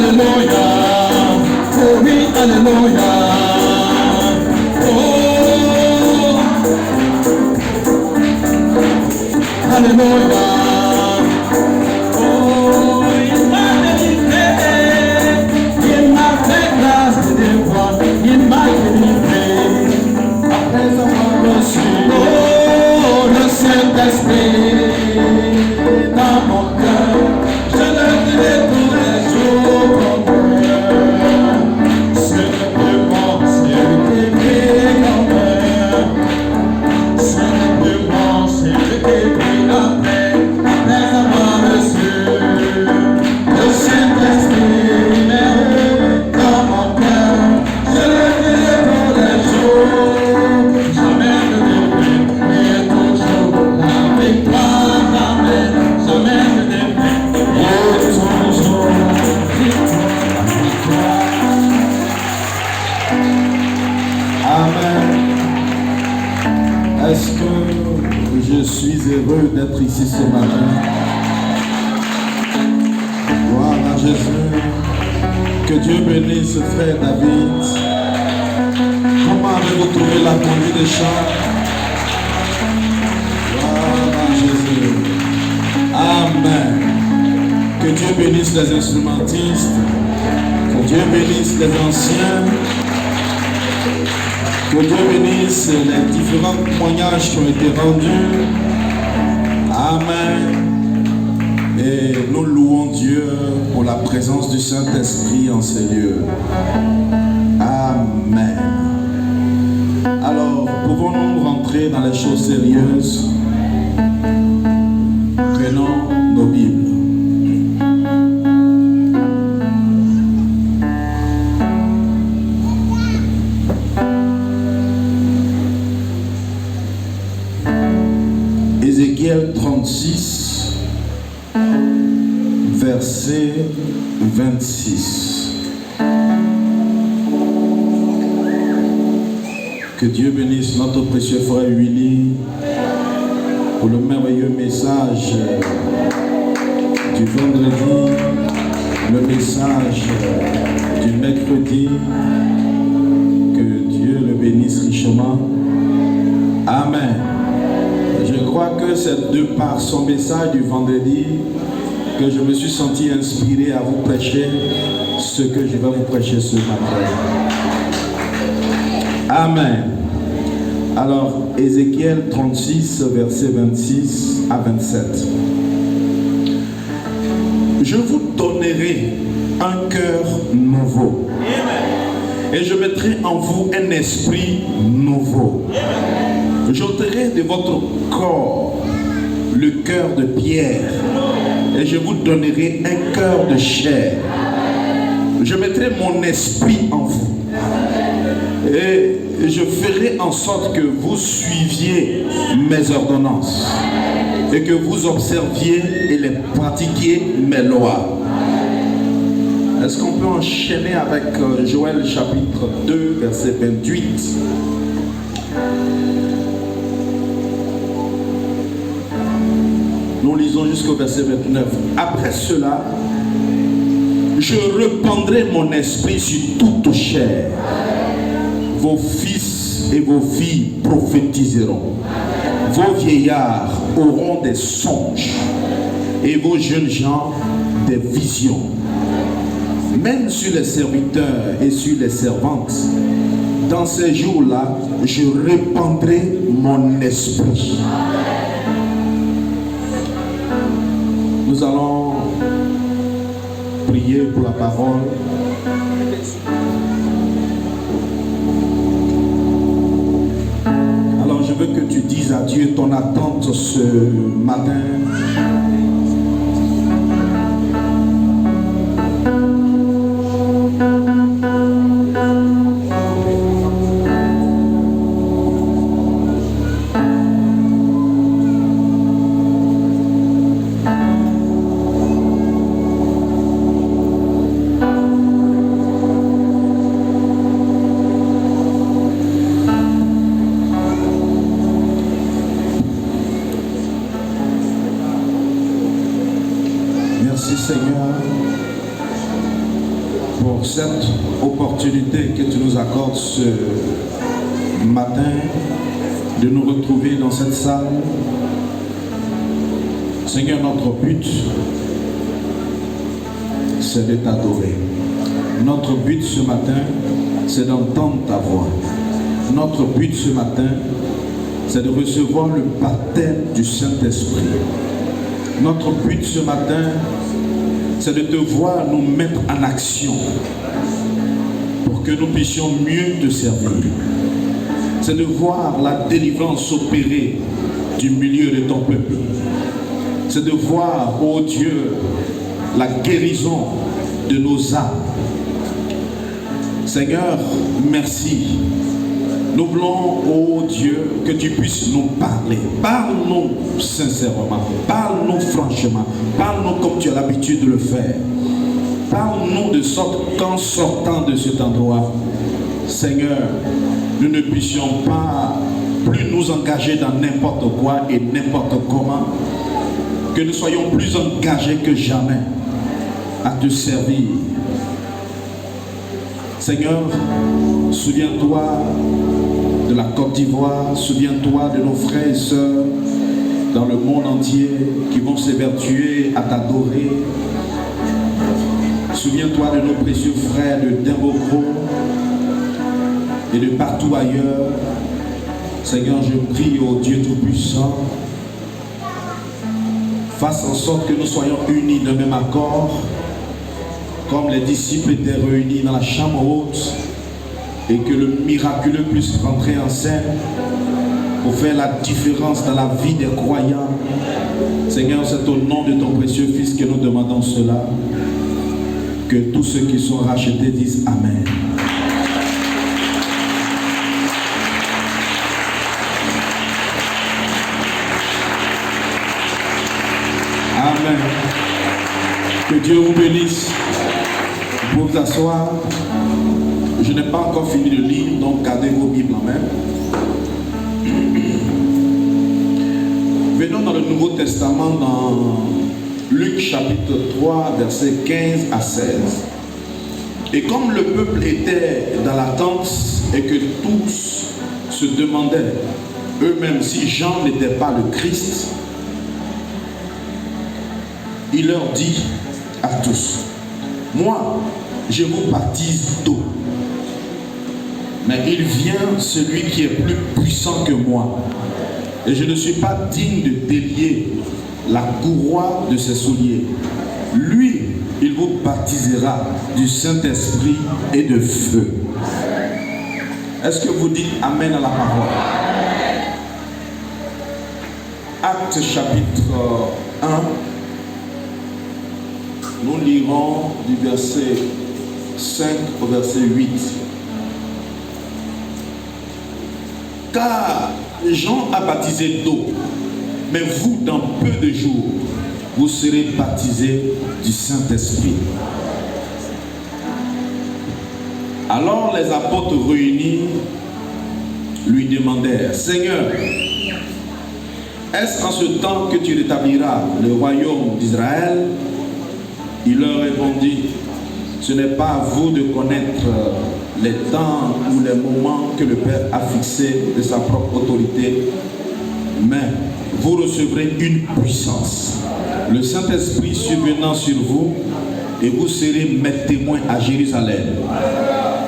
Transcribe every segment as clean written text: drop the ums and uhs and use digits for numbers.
Alléluia. Oh oui, Alléluia. Oh, Alléluia. Oh, il m'a délivré. Il m'a fait grâce et devoir. Il m'a délivré. Après avoir reçu, oh, le Saint-Esprit dans mon cœur, je le dirai tous les jours comme c'est de mon ciel qui brille comme c'est de mon ciel qui brille la paix. Après avoir reçu le Saint-Esprit dans mon cœur, je le dirai tous les jours. Jamais ne défaite, mais toujours la victoire. Amen. Jamais ne défaite, mais toujours la victoire. Amen. Est-ce que je suis heureux d'être ici ce matin? Gloire à Jésus. Que Dieu bénisse frère David. Comment avez-vous trouvé la conduite des chants? Gloire à Jésus. Amen. Que Dieu bénisse les instrumentistes. Que Dieu bénisse les anciens. Que Dieu bénisse les différents témoignages qui ont été rendus. Amen. Et nous louons Dieu pour la présence du Saint-Esprit en ces lieux. Amen. Alors, pouvons-nous rentrer dans les choses sérieuses? Prenons nos Bibles. Ézéchiel 36, verset 26. Que Dieu bénisse notre précieux frère Willy pour le merveilleux message du vendredi, le message du mercredi. Que Dieu le bénisse richement. Amen. Je crois que c'est de par son message du vendredi que je me suis senti inspiré à vous prêcher ce que je vais vous prêcher ce matin. Amen. Alors, Ézéchiel 36, verset 26 à 27. Je vous donnerai un cœur nouveau. Et je mettrai en vous un esprit nouveau. J'ôterai de votre corps le cœur de pierre et je vous donnerai un cœur de chair. Je mettrai mon esprit en vous et je ferai en sorte que vous suiviez mes ordonnances et que vous observiez et les pratiquiez mes lois. Est-ce qu'on peut enchaîner avec Joël chapitre 2 verset 28? Nous lisons jusqu'au verset 29. Après cela, je répandrai mon esprit sur toute chair. Vos fils et vos filles prophétiseront. Vos vieillards auront des songes et vos jeunes gens des visions. Même sur les serviteurs et sur les servantes, dans ces jours-là, je répandrai mon esprit. Nous allons prier pour la parole. Alors je veux que tu dises à Dieu ton attente ce matin. pour cette opportunité que tu nous accordes ce matin de nous retrouver dans cette salle. Seigneur, notre but, c'est de t'adorer. Notre but ce matin, c'est d'entendre ta voix. Notre but ce matin, c'est de recevoir le baptême du Saint-Esprit. Notre but ce matin, c'est de te voir nous mettre en action pour que nous puissions mieux te servir. C'est de voir la délivrance opérer du milieu de ton peuple. C'est de voir, ô Dieu, la guérison de nos âmes. Seigneur, merci. Nous voulons, ô Dieu, que tu puisses nous parler. Parle-nous sincèrement, parle-nous franchement, parle-nous comme tu as l'habitude de le faire. Parle-nous de sorte qu'en sortant de cet endroit, Seigneur, nous ne puissions pas plus nous engager dans n'importe quoi et n'importe comment, que nous soyons plus engagés que jamais à te servir. Seigneur, souviens-toi de la Côte d'Ivoire, souviens-toi de nos frères et sœurs dans le monde entier qui vont s'évertuer à t'adorer. Souviens-toi de nos précieux frères de Dimbokro et de partout ailleurs. Seigneur, je prie au Dieu Tout-Puissant, fasse en sorte que nous soyons unis d'un même accord, comme les disciples étaient réunis dans la chambre haute, et que le miraculeux puisse rentrer en scène pour faire la différence dans la vie des croyants. Seigneur, c'est au nom de ton précieux Fils que nous demandons cela. Que tous ceux qui sont rachetés disent Amen. Amen. Que Dieu vous bénisse. Vous pouvez vous asseoir. Je n'ai pas encore fini de lire, donc gardez vos Bibles en main. Venons dans le Nouveau Testament, dans Luc chapitre 3, versets 15 à 16. Et comme le peuple était dans l'attente et que tous se demandaient eux-mêmes si Jean n'était pas le Christ, il leur dit à tous, moi, je vous baptise d'eau. Mais il vient celui qui est plus puissant que moi. Et je ne suis pas digne de délier la courroie de ses souliers. Lui, il vous baptisera du Saint-Esprit et de feu. Est-ce que vous dites Amen à la parole? Actes chapitre 1. Nous lirons du verset 5 au verset 8. Car Jean a baptisé d'eau, mais vous, dans peu de jours, vous serez baptisés du Saint-Esprit. Alors les apôtres réunis lui demandèrent, Seigneur, est-ce en ce temps que tu rétabliras le royaume d'Israël? Il leur répondit, ce n'est pas à vous de connaître les temps ou les moments que le Père a fixés de sa propre autorité, mais vous recevrez une puissance, le Saint-Esprit survenant sur vous, et vous serez mes témoins à Jérusalem,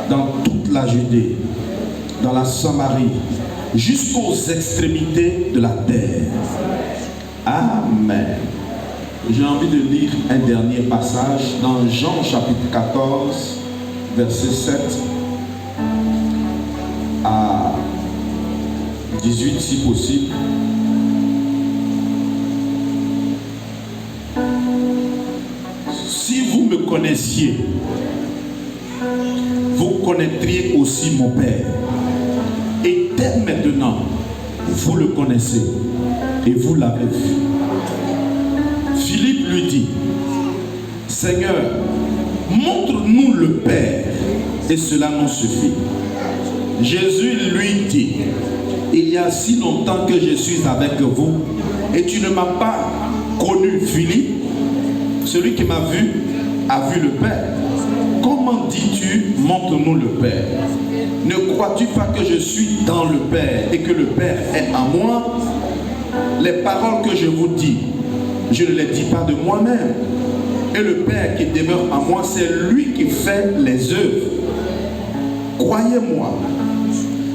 dans toute la Judée, dans la Samarie, jusqu'aux extrémités de la terre. Amen. J'ai envie de lire un dernier passage dans Jean chapitre 14, verset 7 à 18 si possible. Si vous me connaissiez, vous connaîtriez aussi mon Père. Et dès maintenant, vous le connaissez et vous l'avez vu. Philippe lui dit, Seigneur, montre-nous le Père et cela nous suffit. Jésus lui dit, il y a si longtemps que je suis avec vous et tu ne m'as pas connu, Philippe. Celui qui m'a vu a vu le Père. Comment comment dis-tu, montre-nous le Père? Ne crois-tu pas que je suis dans le Père et que le Père est en moi? Les paroles que je vous dis, je ne les dis pas de moi-même. Et le Père qui demeure en moi, c'est lui qui fait les œuvres. Croyez-moi,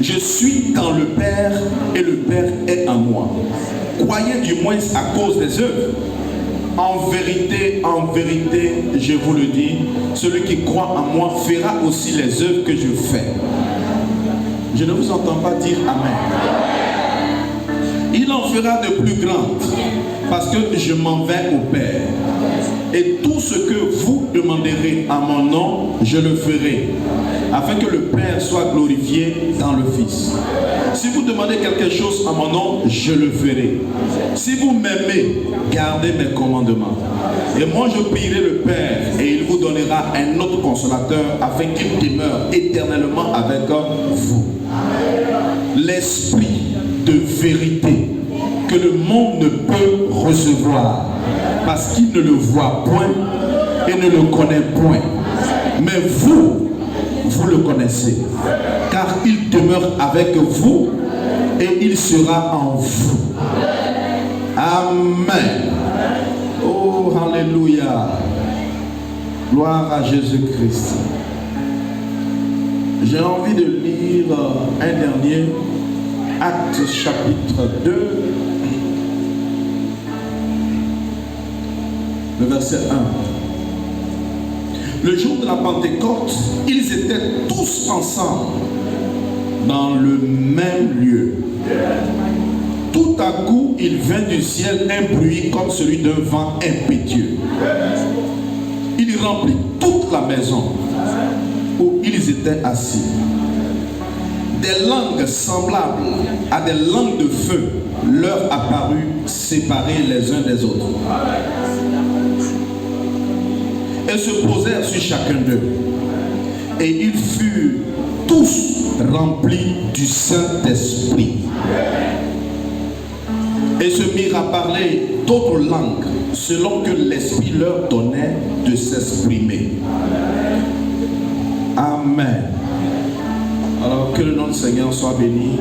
je suis dans le Père et le Père est en moi. Croyez du moins à cause des œuvres. En vérité, je vous le dis, celui qui croit en moi fera aussi les œuvres que je fais. Je ne vous entends pas dire Amen. Il en fera de plus grandes, parce que je m'en vais au Père. Et tout ce que vous demanderez à mon nom, je le ferai, afin que le Père soit glorifié dans le Fils. Si vous demandez quelque chose à mon nom, je le ferai. Si vous m'aimez, gardez mes commandements. Et moi je prierai le Père, et il vous donnera un autre consolateur, afin qu'il demeure éternellement avec vous. L'Esprit de vérité que le monde ne peut recevoir, parce qu'il ne le voit point et ne le connaît point. Mais vous, vous le connaissez, car il demeure avec vous et il sera en vous. Amen. Oh, alléluia. Gloire à Jésus-Christ. J'ai envie de lire un dernier, Actes chapitre 2, le verset 1. Le jour de la Pentecôte, ils étaient tous ensemble dans le même lieu. Tout à coup, il vint du ciel un bruit comme celui d'un vent impétueux. Il remplit toute la maison où ils étaient assis. Des langues semblables à des langues de feu leur apparurent séparées les uns des autres. Elles se posèrent sur chacun d'eux. Et ils furent tous remplis du Saint-Esprit. Et se mirent à parler d'autres langues, selon que l'Esprit leur donnait de s'exprimer. Amen. Alors que le nom du Seigneur soit béni.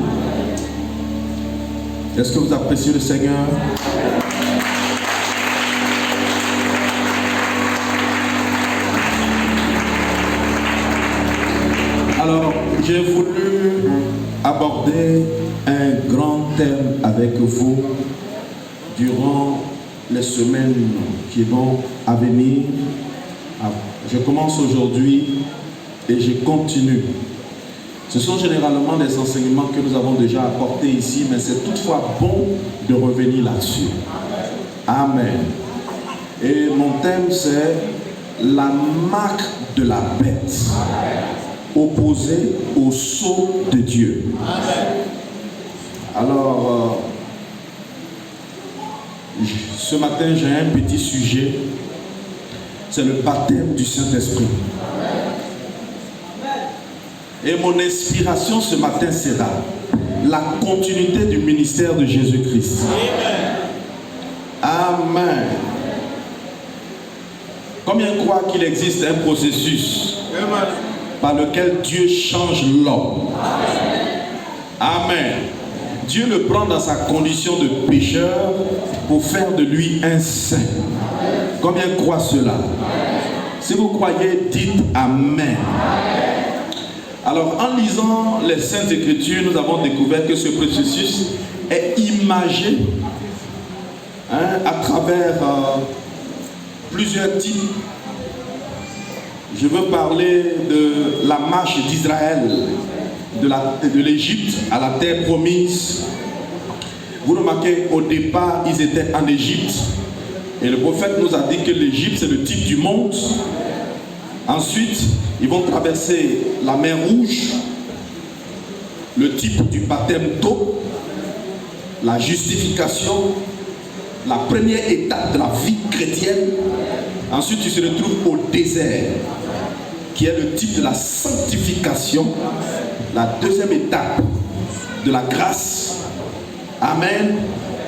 Est-ce que vous appréciez le Seigneur? Alors, j'ai voulu aborder un grand thème avec vous durant les semaines qui vont à venir. Je commence aujourd'hui et je continue. Ce sont généralement des enseignements que nous avons déjà apportés ici, mais c'est toutefois bon de revenir là-dessus. Amen. Et mon thème, c'est la marque de la bête, opposée au sceau de Dieu. Alors, ce matin, j'ai un petit sujet, c'est le baptême du Saint-Esprit. Et mon inspiration ce matin sera la continuité du ministère de Jésus-Christ. Amen. Combien croient qu'il existe un processus par lequel Dieu change l'homme? Amen. Dieu le prend dans sa condition de pécheur pour faire de lui un saint. Combien croient cela? Si vous croyez, dites Amen. Alors, en lisant les Saintes Écritures, nous avons découvert que ce processus est imagé à travers plusieurs types. Je veux parler de la marche d'Israël, de l'Égypte à la terre promise. Vous remarquez, au départ, ils étaient en Égypte. Et le prophète nous a dit que l'Égypte, c'est le type du monde. Ensuite, ils vont traverser la mer Rouge, le type du baptême d'eau, la justification, la première étape de la vie chrétienne. Ensuite, ils se retrouvent au désert, qui est le type de la sanctification, la deuxième étape de la grâce. Amen.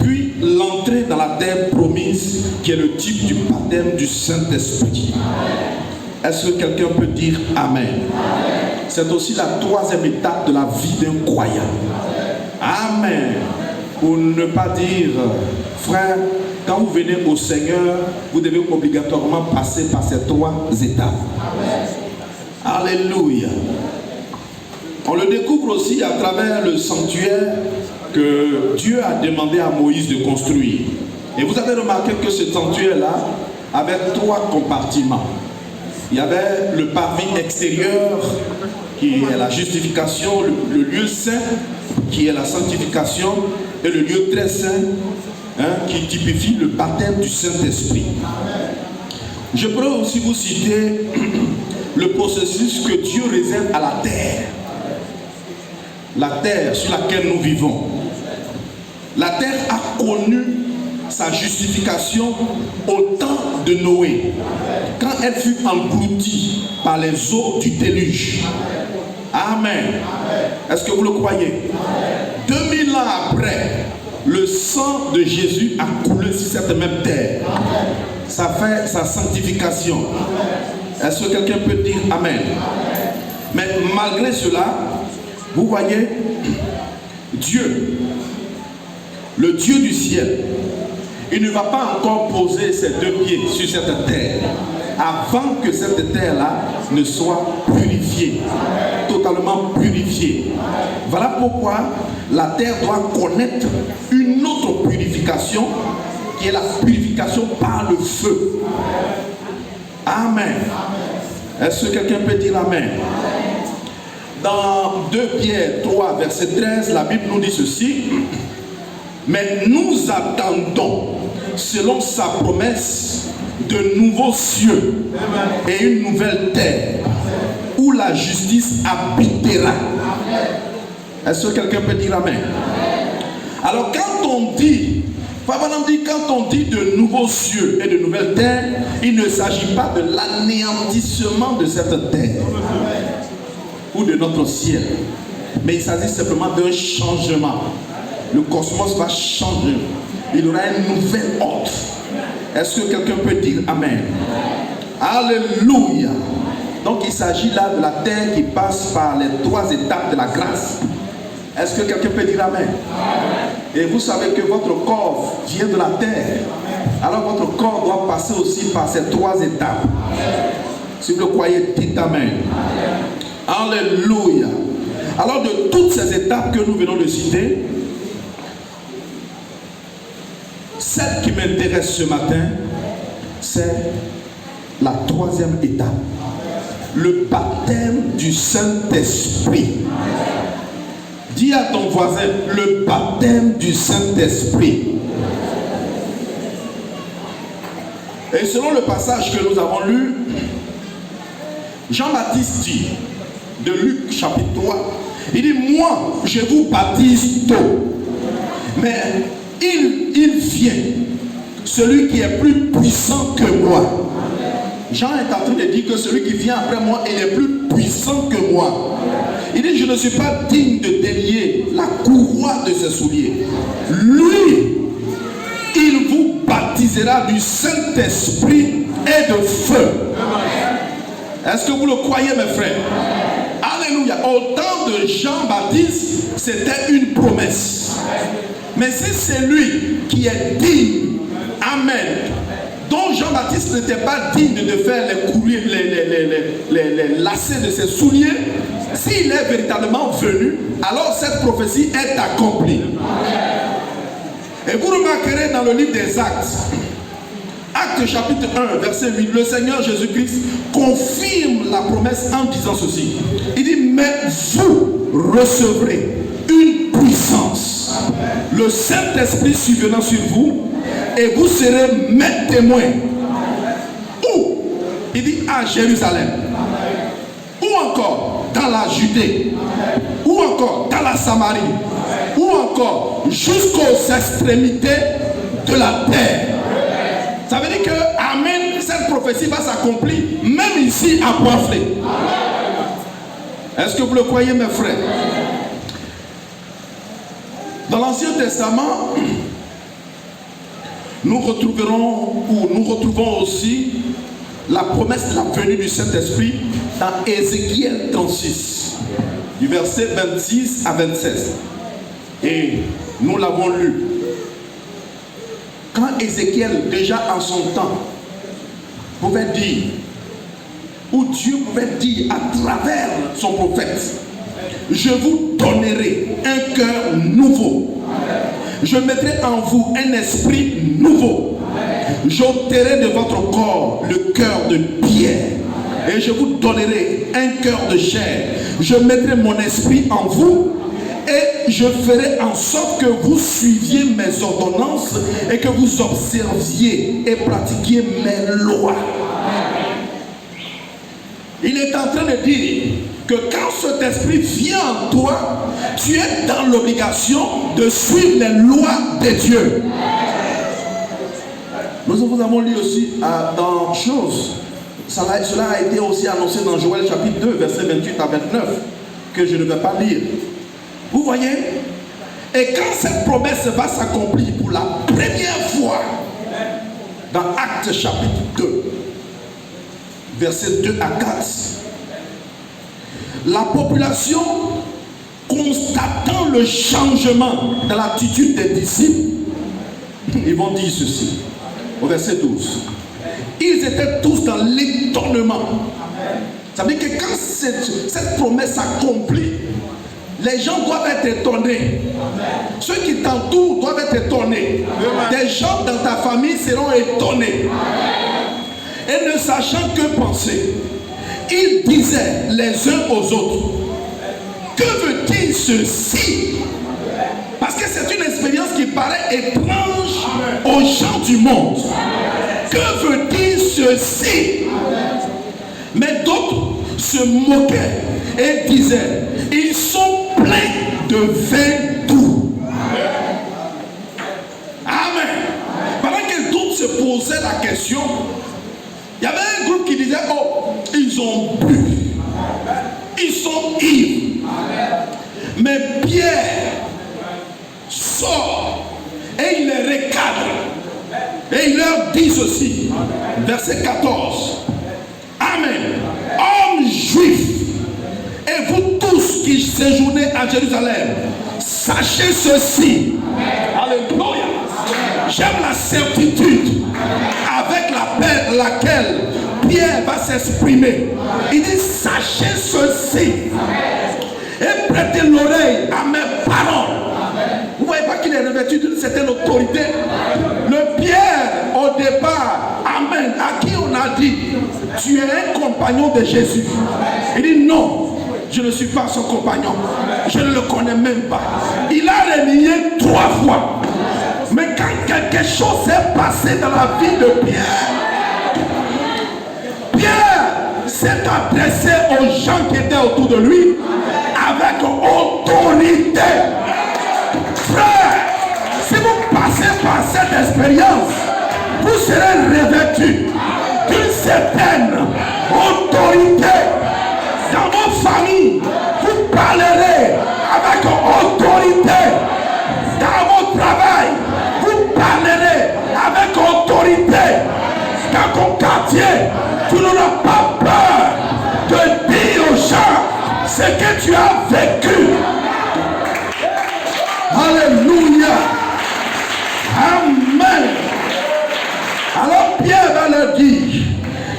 Puis l'entrée dans la terre promise, qui est le type du baptême du Saint-Esprit. Est-ce que quelqu'un peut dire Amen? C'est aussi la troisième étape de la vie d'un croyant. Amen. Pour ne pas dire, frère, quand vous venez au Seigneur, vous devez obligatoirement passer par ces trois étapes. Alléluia. On le découvre aussi à travers le sanctuaire que Dieu a demandé à Moïse de construire. Et vous avez remarqué que ce sanctuaire-là avait trois compartiments. Il y avait le parvis extérieur qui est la justification, le lieu saint qui est la sanctification et le lieu très saint qui typifie le baptême du Saint-Esprit. Je pourrais aussi vous citer le processus que Dieu réserve à la terre. La terre sur laquelle nous vivons. La terre a connu sa justification au temps de Noé, quand elle fut engloutie par les eaux du déluge. Amen. Est-ce que vous le croyez? 2000 ans après, le sang de Jésus a coulé sur cette même terre. Ça fait sa sanctification. Est-ce que quelqu'un peut dire Amen? Mais malgré cela, vous voyez, Dieu, le Dieu du ciel, il ne va pas encore poser ses deux pieds sur cette terre avant que cette terre-là ne soit purifiée, totalement purifiée. Voilà pourquoi la terre doit connaître une autre purification qui est la purification par le feu. Amen. Est-ce que quelqu'un peut dire Amen? Dans 2 Pierre 3, verset 13, la Bible nous dit ceci. Mais nous attendons, selon sa promesse, de nouveaux cieux et une nouvelle terre où la justice habitera. Est-ce que quelqu'un peut dire Amen? Alors quand on dit de nouveaux cieux et de nouvelles terres, il ne s'agit pas de l'anéantissement de cette terre ou de notre ciel, mais il s'agit simplement d'un changement. Le cosmos va changer. Il y aura une nouvelle ordre. Est-ce que quelqu'un peut dire Amen? Alléluia. Donc il s'agit là de la terre qui passe par les 3 étapes de la grâce. Est-ce que quelqu'un peut dire Amen? Et vous savez que votre corps vient de la terre. Alors votre corps doit passer aussi par ces 3 étapes. Si vous le croyez, dites Amen. Alléluia. Alors de toutes ces étapes que nous venons de citer, celle qui m'intéresse ce matin, c'est la 3e étape. Le baptême du Saint-Esprit. Dis à ton voisin, le baptême du Saint-Esprit. Et selon le passage que nous avons lu, Jean-Baptiste dit, de Luc chapitre 3, il dit, moi je vous baptise d'eau, mais il vient, celui qui est plus puissant que moi. Jean est en train de dire que celui qui vient après moi, il est plus puissant que moi. Il dit, je ne suis pas digne de délier la courroie de ses souliers. Lui, il vous baptisera du Saint-Esprit et de feu. Est-ce que vous le croyez, mes frères? Alléluia. Au temps de Jean-Baptiste, c'était une promesse. Mais si c'est lui qui est digne, Amen, dont Jean-Baptiste n'était pas digne de faire les lacets de ses souliers, s'il est véritablement venu, alors cette prophétie est accomplie. Et vous remarquerez dans le livre des Actes, Actes chapitre 1, verset 8, le Seigneur Jésus-Christ confirme la promesse en disant ceci. Il dit, mais vous recevrez une puissance, le Saint-Esprit survenant sur vous, et vous serez mes témoins. Où? Il dit à Jérusalem. Ou encore dans la Judée. Ou encore dans la Samarie. Ou encore jusqu'aux extrémités de la terre. Ça veut dire que, Amen, cette prophétie va s'accomplir même ici à Poiflé. Est-ce que vous le croyez, mes frères? Dans l'Ancien Testament, nous retrouvons aussi la promesse de la venue du Saint-Esprit dans Ézéchiel 36, du verset 26 à 27. Et nous l'avons lu. Quand Ézéchiel, déjà en son temps, pouvait dire, ou Dieu pouvait dire à travers son prophète, je vous donnerai un cœur nouveau. Je mettrai en vous un esprit nouveau. J'ôterai de votre corps le cœur de pierre et je vous donnerai un cœur de chair. Je mettrai mon esprit en vous et je ferai en sorte que vous suiviez mes ordonnances et que vous observiez et pratiquiez mes lois. Il est en train de dire que quand cet esprit vient en toi, tu es dans l'obligation de suivre les lois de Dieu. Nous vous avons lu aussi dans Choses. Cela a été aussi annoncé dans Joël chapitre 2, versets 28 à 29, que je ne vais pas lire. Vous voyez? Et quand cette promesse va s'accomplir pour la première fois, dans Actes chapitre 2, versets 2 à 4, la population, constatant le changement dans l'attitude des disciples, ils vont dire ceci, au verset 12. Ils étaient tous dans l'étonnement. Ça veut dire que quand cette promesse s'accomplit, les gens doivent être étonnés. Ceux qui t'entourent doivent être étonnés. Des gens dans ta famille seront étonnés. Et ne sachant que penser, ils disaient les uns aux autres, que veut-il ceci? Parce que c'est une expérience qui paraît étrange aux gens du monde. Que veut-il ceci? Mais d'autres se moquaient et disaient, ils sont pleins de vin doux. Amen. Pendant que d'autres se posaient la question, il y avait un groupe qui disait, oh, ils ont bu, ils sont ivres. Mais Pierre sort et il les recadre. Et il leur dit ceci, verset 14. Amen. Hommes juifs, et vous tous qui séjournez à Jérusalem, sachez ceci. Alléluia. J'aime la certitude avec laquelle Pierre va s'exprimer. Il dit, sachez ceci et prêtez l'oreille à mes paroles. Vous ne voyez pas qu'il est revêtu d'une certaine autorité. Le Pierre, au départ, amen, à qui on a dit, tu es un compagnon de Jésus. Il dit, non, je ne suis pas son compagnon. Je ne le connais même pas. Il a renié 3 fois. Mais quand quelque chose s'est passé dans la vie de Pierre, Pierre s'est adressé aux gens qui étaient autour de lui avec autorité. Frère, si vous passez par cette expérience, vous serez revêtu d'une certaine autorité. Dans vos familles, vous parlerez avec autorité. Dans votre travail, vous parlerez avec autorité. Dans ton quartier, tu n'auras pas peur de dire aux gens ce que tu as vécu. Alléluia. Amen. Alors Pierre va leur dire,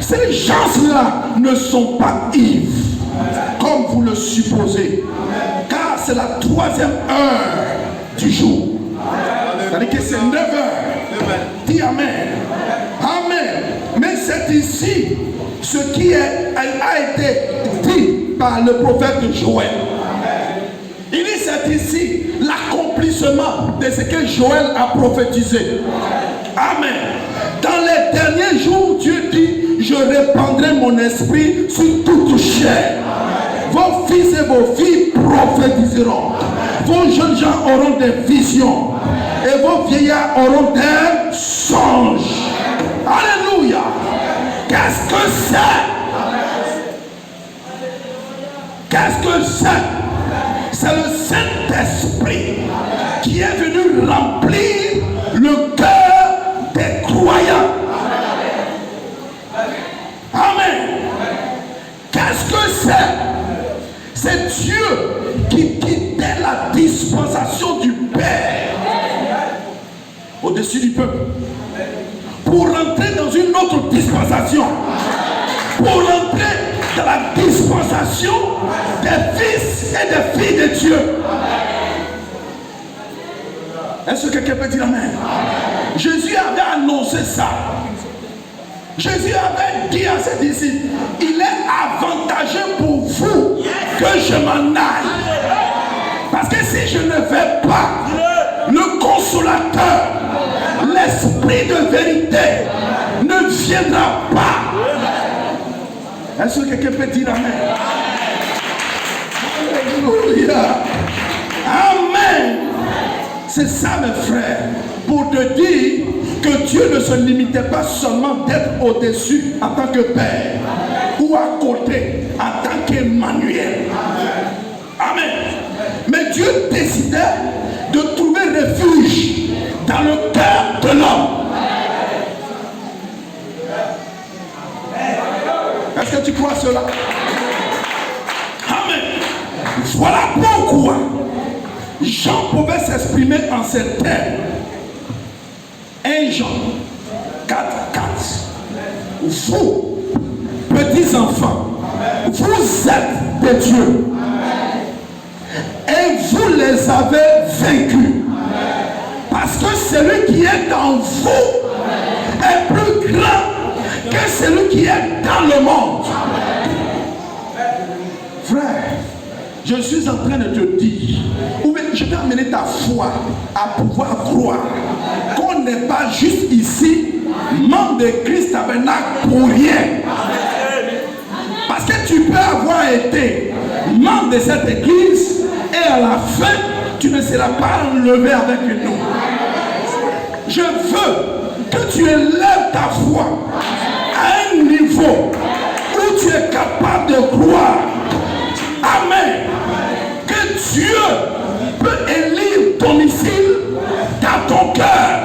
ces gens-là ne sont pas ivres, comme vous le supposez, car c'est la 3e heure du jour. C'est-à-dire que c'est 9 heures. Dis Amen. Amen. Mais c'est ici ce qui a été dit par le prophète Joël. Il dit c'est ici l'accomplissement de ce que Joël a prophétisé. Amen. Dans les derniers jours, Dieu dit, je répandrai mon esprit sur toute chair. Vos fils et vos filles prophétiseront. Vos jeunes gens auront des visions. Et vos vieillards auront des songes. Alléluia. Qu'est-ce que c'est? Qu'est-ce que c'est? C'est le Saint-Esprit qui est venu remplir le cœur des croyants. C'est Dieu qui quittait la dispensation du Père au-dessus du peuple pour rentrer dans une autre dispensation, pour rentrer dans la dispensation des fils et des filles de Dieu. Est-ce que quelqu'un peut dire amen? Jésus avait annoncé ça. Jésus avait dit à ses disciples, il est avantageux pour vous que je m'en aille. Parce que si je ne vais pas, le consolateur, l'esprit de vérité ne viendra pas. Est-ce que quelqu'un peut dire amen? Alléluia. Amen. C'est ça mes frères, pour te dire que Dieu ne se limitait pas seulement d'être au-dessus en tant que Père ou à côté en tant qu'Emmanuel. Amen. Mais Dieu décidait de trouver refuge dans le cœur de l'homme. Est-ce que tu crois cela? Amen. Voilà pourquoi Jean pouvait s'exprimer en ces termes. 1 Jean 4, 4. Vous, petits enfants, vous êtes des dieux. Et vous les avez vaincus. Parce que celui qui est en vous est plus grand que celui qui est dans le monde. Frère, je suis en train de te dire, ou bien je vais amener ta foi à pouvoir croire qu'on n'est pas juste ici, membre de Christ Tabernacle pour rien. Parce que tu peux avoir été membre de cette église et à la fin, tu ne seras pas enlevé avec nous. Je veux que tu élèves ta foi à un niveau où tu es capable de croire. Amen. Que Dieu peut élire ton domicile dans ton cœur.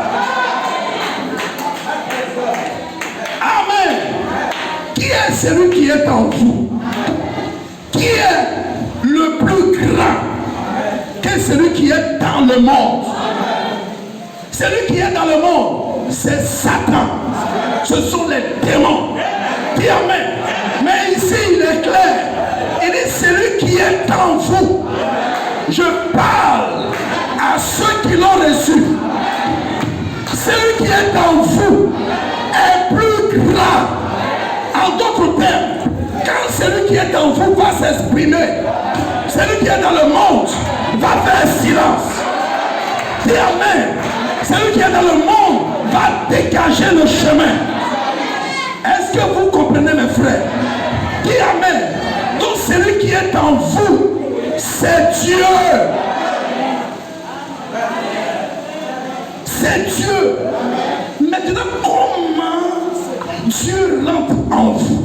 Amen. Qui est celui qui est en vous? Qui est le plus grand que celui qui est dans le monde? Celui qui est dans le monde, c'est Satan. Ce sont les démons. Dis amen. Mais ici, il est clair. Il est celui qui est en vous. Je parle à ceux qui l'ont reçu. Celui qui est en vous est plus grand. En d'autres termes, quand celui qui est en vous va s'exprimer, celui qui est dans le monde va faire silence. Dis amen. Celui qui est dans le monde va dégager le chemin. Est-ce que vous comprenez, mes frères? Dis amen. Donc celui qui est en vous, c'est Dieu. C'est Dieu. Maintenant, comment Dieu rentre en vous?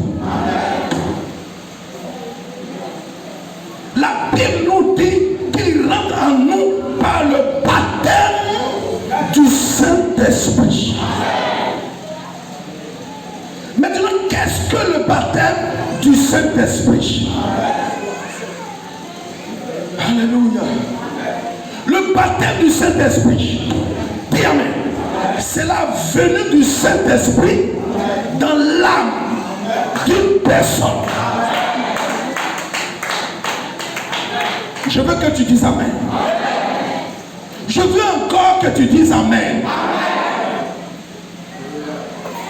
La Bible nous dit qu'il rentre en nous par le baptême du Saint-Esprit. Maintenant, qu'est-ce que le baptême du Saint-Esprit? Alléluia. Le baptême du Saint-Esprit, dis amen, c'est la venue du Saint-Esprit dans l'âme d'une personne. Je veux que tu dises amen. Je veux encore que tu dises amen.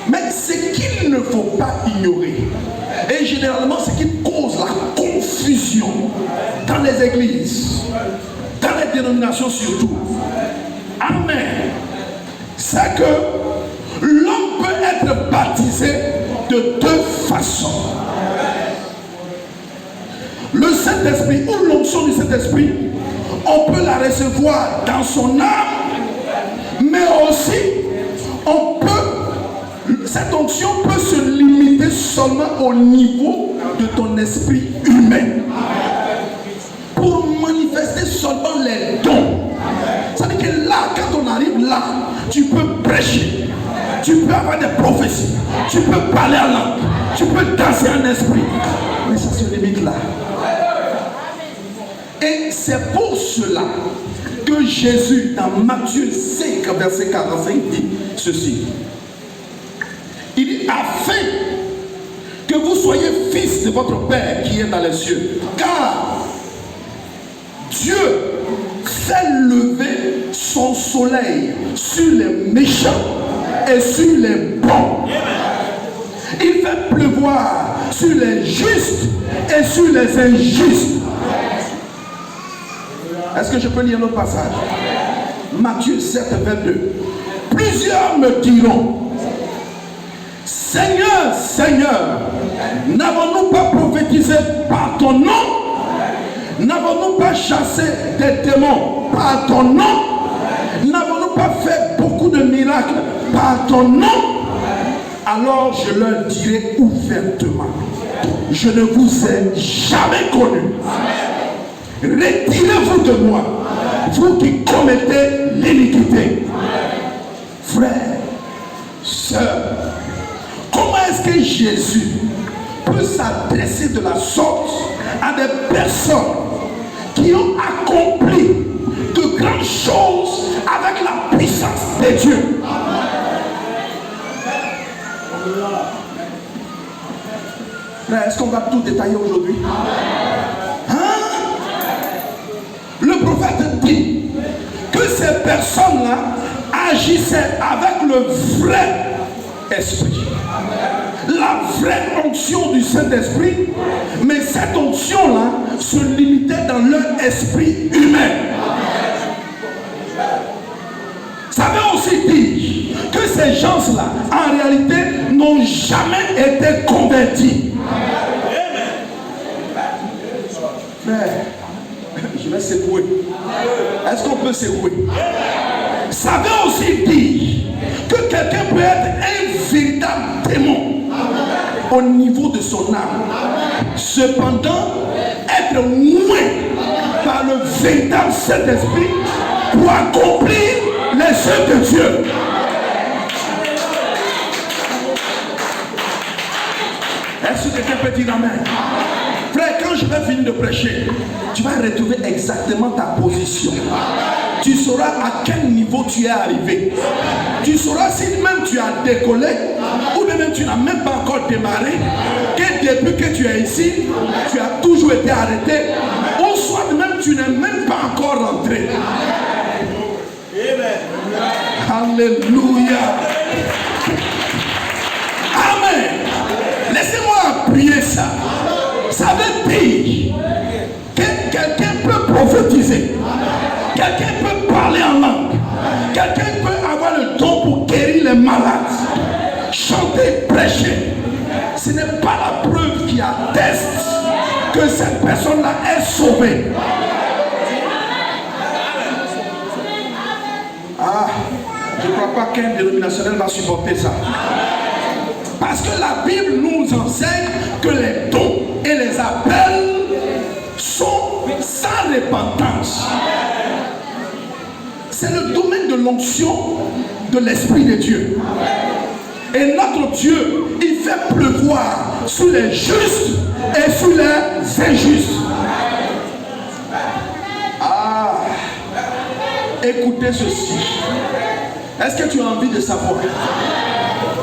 Mais ce qu'il ne faut pas ignorer, et généralement ce qui cause la confusion dans les églises, dans les dénominations surtout, amen, c'est que l'homme peut être baptisé de deux façons. Le Saint-Esprit ou l'onction du Saint-Esprit, on peut la recevoir dans son âme, mais aussi cette onction peut se limiter seulement au niveau de ton esprit humain pour manifester seulement les dons. C'est-à-dire que là, quand on arrive là, tu peux prêcher, tu peux avoir des prophéties, tu peux parler en langue, tu peux danser en esprit, mais ça se limite là. Et c'est pour cela que Jésus, dans Matthieu 5, verset 45, dit ceci. Il dit, afin que vous soyez fils de votre Père qui est dans les cieux. Car Dieu fait lever son soleil sur les méchants et sur les bons. Il fait pleuvoir sur les justes et sur les injustes. Est-ce que je peux lire le passage? Matthieu 7, 22. Plusieurs me diront, Seigneur, Seigneur, n'avons-nous pas prophétisé par ton nom? N'avons-nous pas chassé des démons par ton nom? N'avons-nous pas fait beaucoup de miracles par ton nom? Alors je leur dirai ouvertement, je ne vous ai jamais connu. Retirez-vous de moi, vous qui commettez l'iniquité. Frères, sœurs, comment est-ce que Jésus peut s'adresser de la sorte à des personnes qui ont accompli de grandes choses avec la puissance de Dieu? Frère, est-ce qu'on va tout détailler aujourd'hui? Le prophète dit que ces personnes-là agissaient avec le vrai esprit, la vraie onction du Saint-Esprit, mais cette onction-là se limitait dans leur esprit humain. Ça veut aussi dire que ces gens-là, en réalité, n'ont jamais été convertis. Frère, je vais secouer. Est-ce qu'on peut secouer? Ça veut aussi dire que quelqu'un peut être un véritable démon au niveau de son âme. Cependant, être moins par le véritable Saint-Esprit pour accomplir les œuvres de Dieu. Est-ce que quelqu'un peut dire amen? Frère, quand je vais finir de prêcher, tu vas retrouver exactement ta position. Tu sauras à quel niveau tu es arrivé. Tu sauras si même tu as décollé ou même tu n'as même pas encore démarré, que depuis que tu es ici, tu as toujours été arrêté, ou soit même tu n'es même pas encore rentré. Alléluia. Amen. Laissez-moi appuyer ça. Ça veut dire que quelqu'un peut prophétiser, quelqu'un peut parler en langue, quelqu'un peut avoir le don pour guérir les malades, chanter, prêcher. Ce n'est pas la preuve qui atteste que cette personne-là est sauvée. Ah, je ne crois pas qu'un dénominationnel va supporter ça. Parce que la Bible nous enseigne que les dons et les appels sont sans repentance. C'est le domaine de l'onction de l'Esprit de Dieu. Et notre Dieu, il fait pleuvoir sur les justes et sur les injustes. Ah, écoutez ceci. Est-ce que tu as envie de savoir?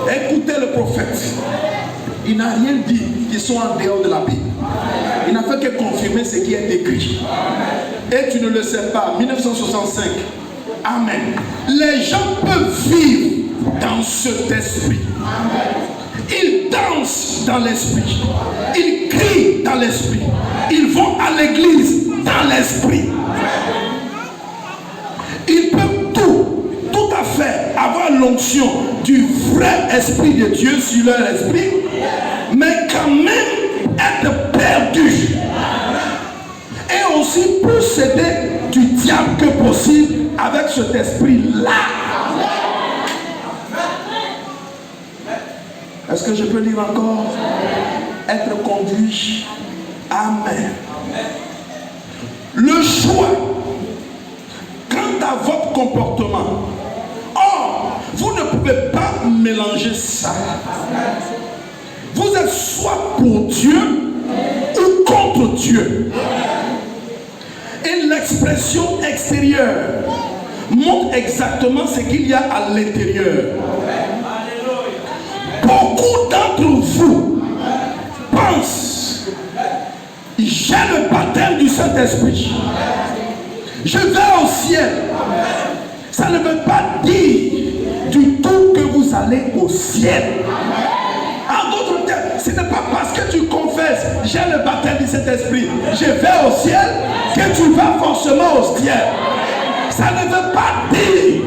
Écoutez le prophète. Il n'a rien dit qui soit en dehors de la Bible. Il n'a fait que confirmer ce qui est écrit. Et tu ne le sais pas. 1965. Amen. Les gens peuvent vivre dans cet esprit. Ils dansent dans l'esprit. Ils crient dans l'esprit. Ils vont à l'église dans l'esprit. Ils peuvent tout à fait avoir l'onction du vrai esprit de Dieu sur leur esprit, mais quand même être perdus. Et aussi posséder du diable que possible avec cet esprit-là. Est-ce que je peux dire encore? Être conduit. Amen. Le choix quant à votre comportement. Or, vous ne pouvez pas mélanger ça. Vous êtes soit pour Dieu ou contre Dieu. Et l'expression extérieure montre exactement ce qu'il y a à l'intérieur. Beaucoup d'entre vous pensent, j'ai le baptême du Saint-Esprit, je vais au ciel. Ça ne veut pas dire du tout que vous allez au ciel. En d'autres termes, ce n'est pas parce que tu confesses j'ai le baptême du Saint-Esprit, je vais au ciel, que tu vas forcément au ciel. Ça ne veut pas dire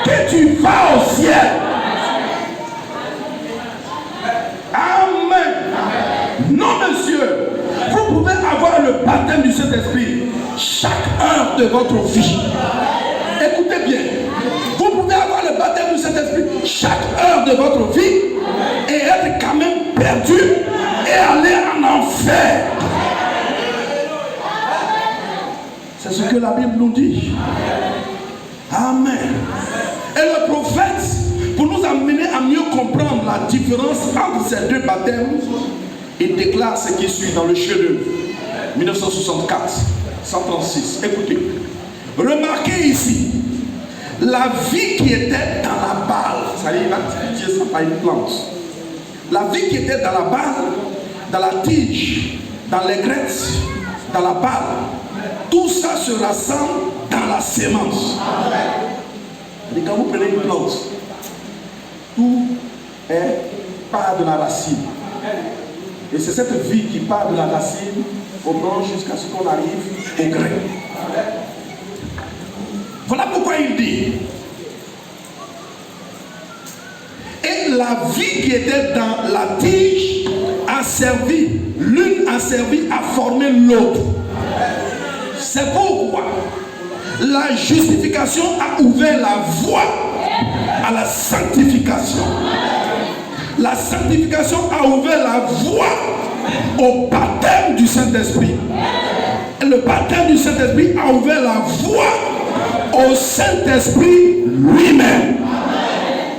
que tu vas au ciel. Amen. Non, monsieur. Vous pouvez avoir le baptême du Saint-Esprit chaque heure de votre vie. Écoutez bien. Vous pouvez avoir le baptême du Saint-Esprit chaque heure de votre vie et être quand même perdu et aller en enfer. C'est ce que la Bible nous dit. Amen. Et le prophète, pour nous amener à mieux comprendre la différence entre ces deux baptêmes, il déclare ce qui suit dans le chef-d'œuvre 1964, 136. Écoutez. Remarquez ici la vie qui était dans la balle. Ça y est, il va dire ça par une plante. La vie qui était dans la balle, dans la tige, dans les graines, dans la balle, tout ça se rassemble dans la sémence. Et quand vous prenez une plante, tout part de la racine. Et c'est cette vie qui part de la racine au branche jusqu'à ce qu'on arrive au grain. Voilà pourquoi il dit. Et la vie qui était dans la tige a servi, l'une a servi à former l'autre. C'est pourquoi la justification a ouvert la voie à la sanctification. La sanctification a ouvert la voie au baptême du Saint-Esprit. Et le baptême du Saint-Esprit a ouvert la voie au Saint-Esprit lui-même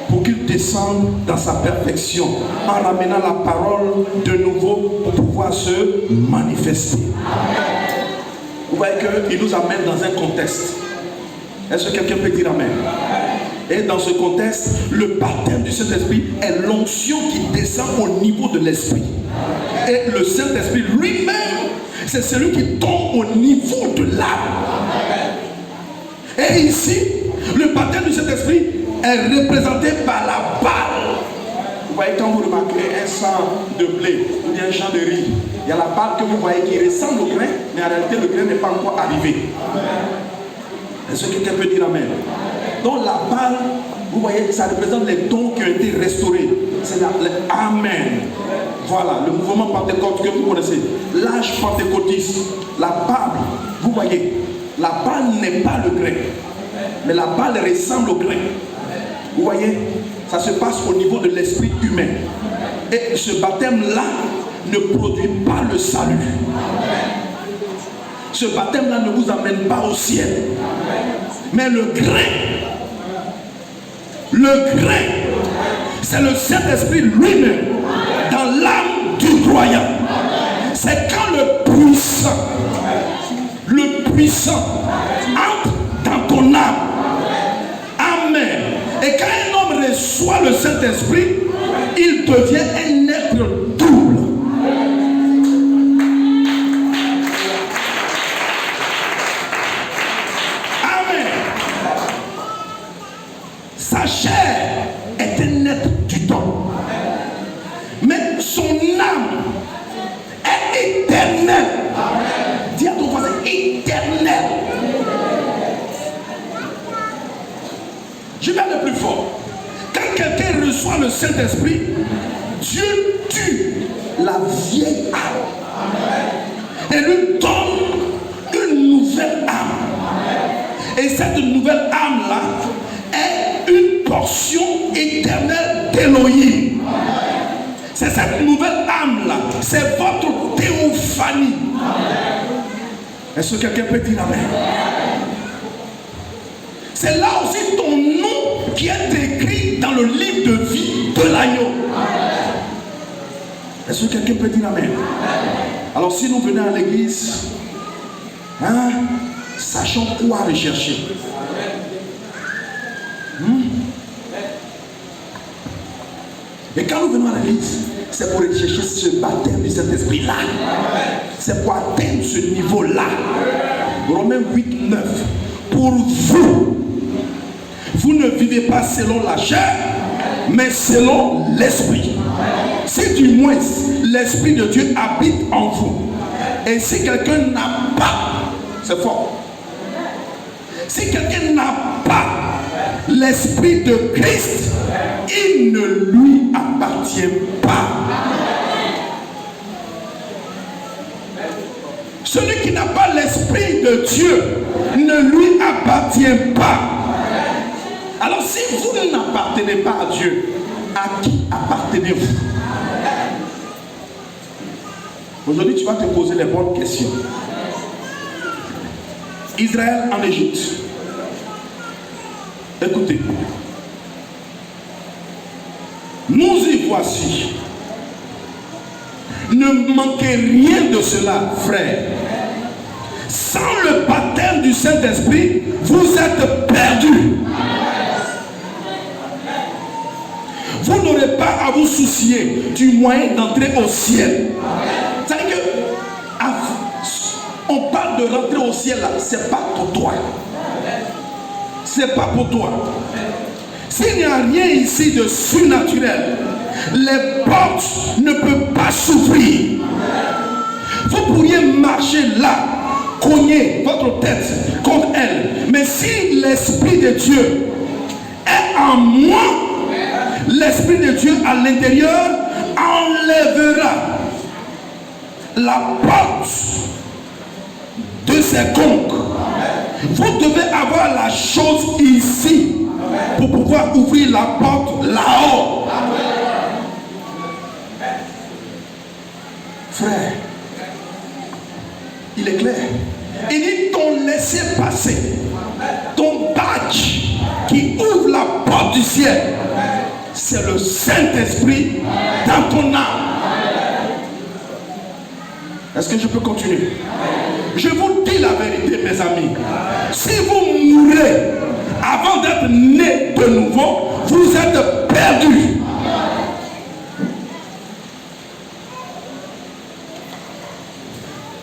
pour qu'il descende dans sa perfection en ramenant la parole de nouveau pour pouvoir se manifester. Vous voyez qu'il nous amène dans un contexte. Est-ce que quelqu'un peut dire amen? Et dans ce contexte, le baptême du Saint-Esprit est l'onction qui descend au niveau de l'Esprit. Et le Saint-Esprit lui-même, c'est celui qui tombe au niveau de l'âme. Et ici, le baptême du Saint-Esprit est représenté par la balle. Vous voyez, quand vous remarquez un champ de blé ou bien un champ de riz, il y a la balle que vous voyez qui ressemble au grain, mais en réalité le grain n'est pas encore arrivé. Est-ce que quelqu'un peut dire amen? Donc la balle, vous voyez, ça représente les dons qui ont été restaurés. C'est Amen. Voilà, le mouvement Pentecôte que vous connaissez. L'âge pentecôtiste, la balle, vous voyez, la balle n'est pas le grain, mais la balle ressemble au grain. Vous voyez, ça se passe au niveau de l'esprit humain. Et ce baptême-là ne produit pas le salut. Ce baptême-là ne vous amène pas au ciel. Mais le grain, c'est le Saint-Esprit lui-même dans l'âme du croyant. C'est quand le puissant entre dans ton âme. Amen. Et quand un homme reçoit le Saint-Esprit, il devient un être double. Amen. Sa chair est un être du temps. Mais son âme est éternelle. Dis à ton voisin, éternelle. Je vais aller plus fort. Quand quelqu'un reçoit le Saint-Esprit, Dieu tue la vieille âme et lui donne une nouvelle âme. Et cette nouvelle âme-là est une portion éternelle d'Élohim. C'est cette nouvelle âme-là, c'est votre théophanie. Est-ce que quelqu'un peut dire amen? C'est là aussi ton nom qui est écrit dans le livre de vie de l'agneau. Est-ce que quelqu'un peut dire amen? Alors si nous venons à l'église, sachant quoi rechercher. Et quand nous venons à l'église, c'est pour rechercher ce baptême du Saint-Esprit-là. C'est pour atteindre ce niveau-là. Romains 8, 9. Pour vous, vous ne vivez pas selon la chair, mais selon l'Esprit. Si du moins l'Esprit de Dieu habite en vous. Et si quelqu'un n'a pas, c'est fort. Si quelqu'un n'a pas l'Esprit de Christ, il ne lui appartient pas. Celui qui n'a pas l'Esprit de Dieu ne lui appartient pas. Alors si vous n'appartenez pas à Dieu, à qui appartenez-vous? Aujourd'hui, tu vas te poser les bonnes questions. Israël en Égypte. Écoutez. Nous y voici. Ne manquez rien de cela, frère. Sans le baptême du Saint-Esprit, vous êtes perdus. Vous n'aurez pas à vous soucier du moyen d'entrer au ciel. C'est-à-dire que on parle de rentrer au ciel là, c'est pas pour toi. C'est pas pour toi. S'il n'y a rien ici de surnaturel, les portes ne peuvent pas s'ouvrir. Vous pourriez marcher là, cogner votre tête contre elle. Mais si l'Esprit de Dieu est en moi, l'Esprit de Dieu à l'intérieur enlèvera la porte de ces conques. Vous devez avoir la chose ici pour pouvoir ouvrir la porte là-haut. Frère, il est clair. Il dit ton laissez-passer, ton badge qui ouvre la porte du ciel, c'est le Saint-Esprit dans ton âme. Est-ce que je peux continuer? Je vous dis la vérité, mes amis. Si vous mourrez avant d'être né de nouveau, vous êtes perdus.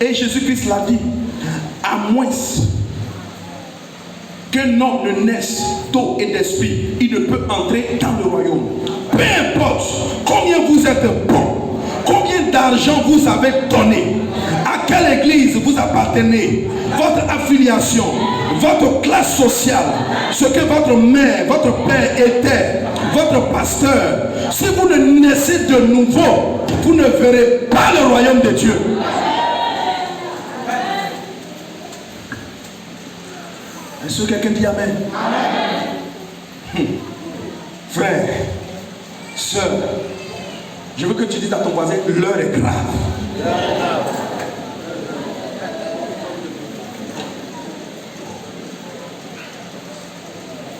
Et Jésus-Christ l'a dit, à moins qu'un homme ne naisse d'eau et d'esprit, il ne peut entrer dans le royaume. Peu importe combien vous êtes bon, combien d'argent vous avez donné, à quelle église vous appartenez, votre affiliation, votre classe sociale, ce que votre mère, votre père était, votre pasteur, si vous ne naissez de nouveau, vous ne verrez pas le royaume de Dieu. Est-ce que quelqu'un dit amen? Frère, soeur, je veux que tu dises à ton voisin, l'heure est grave.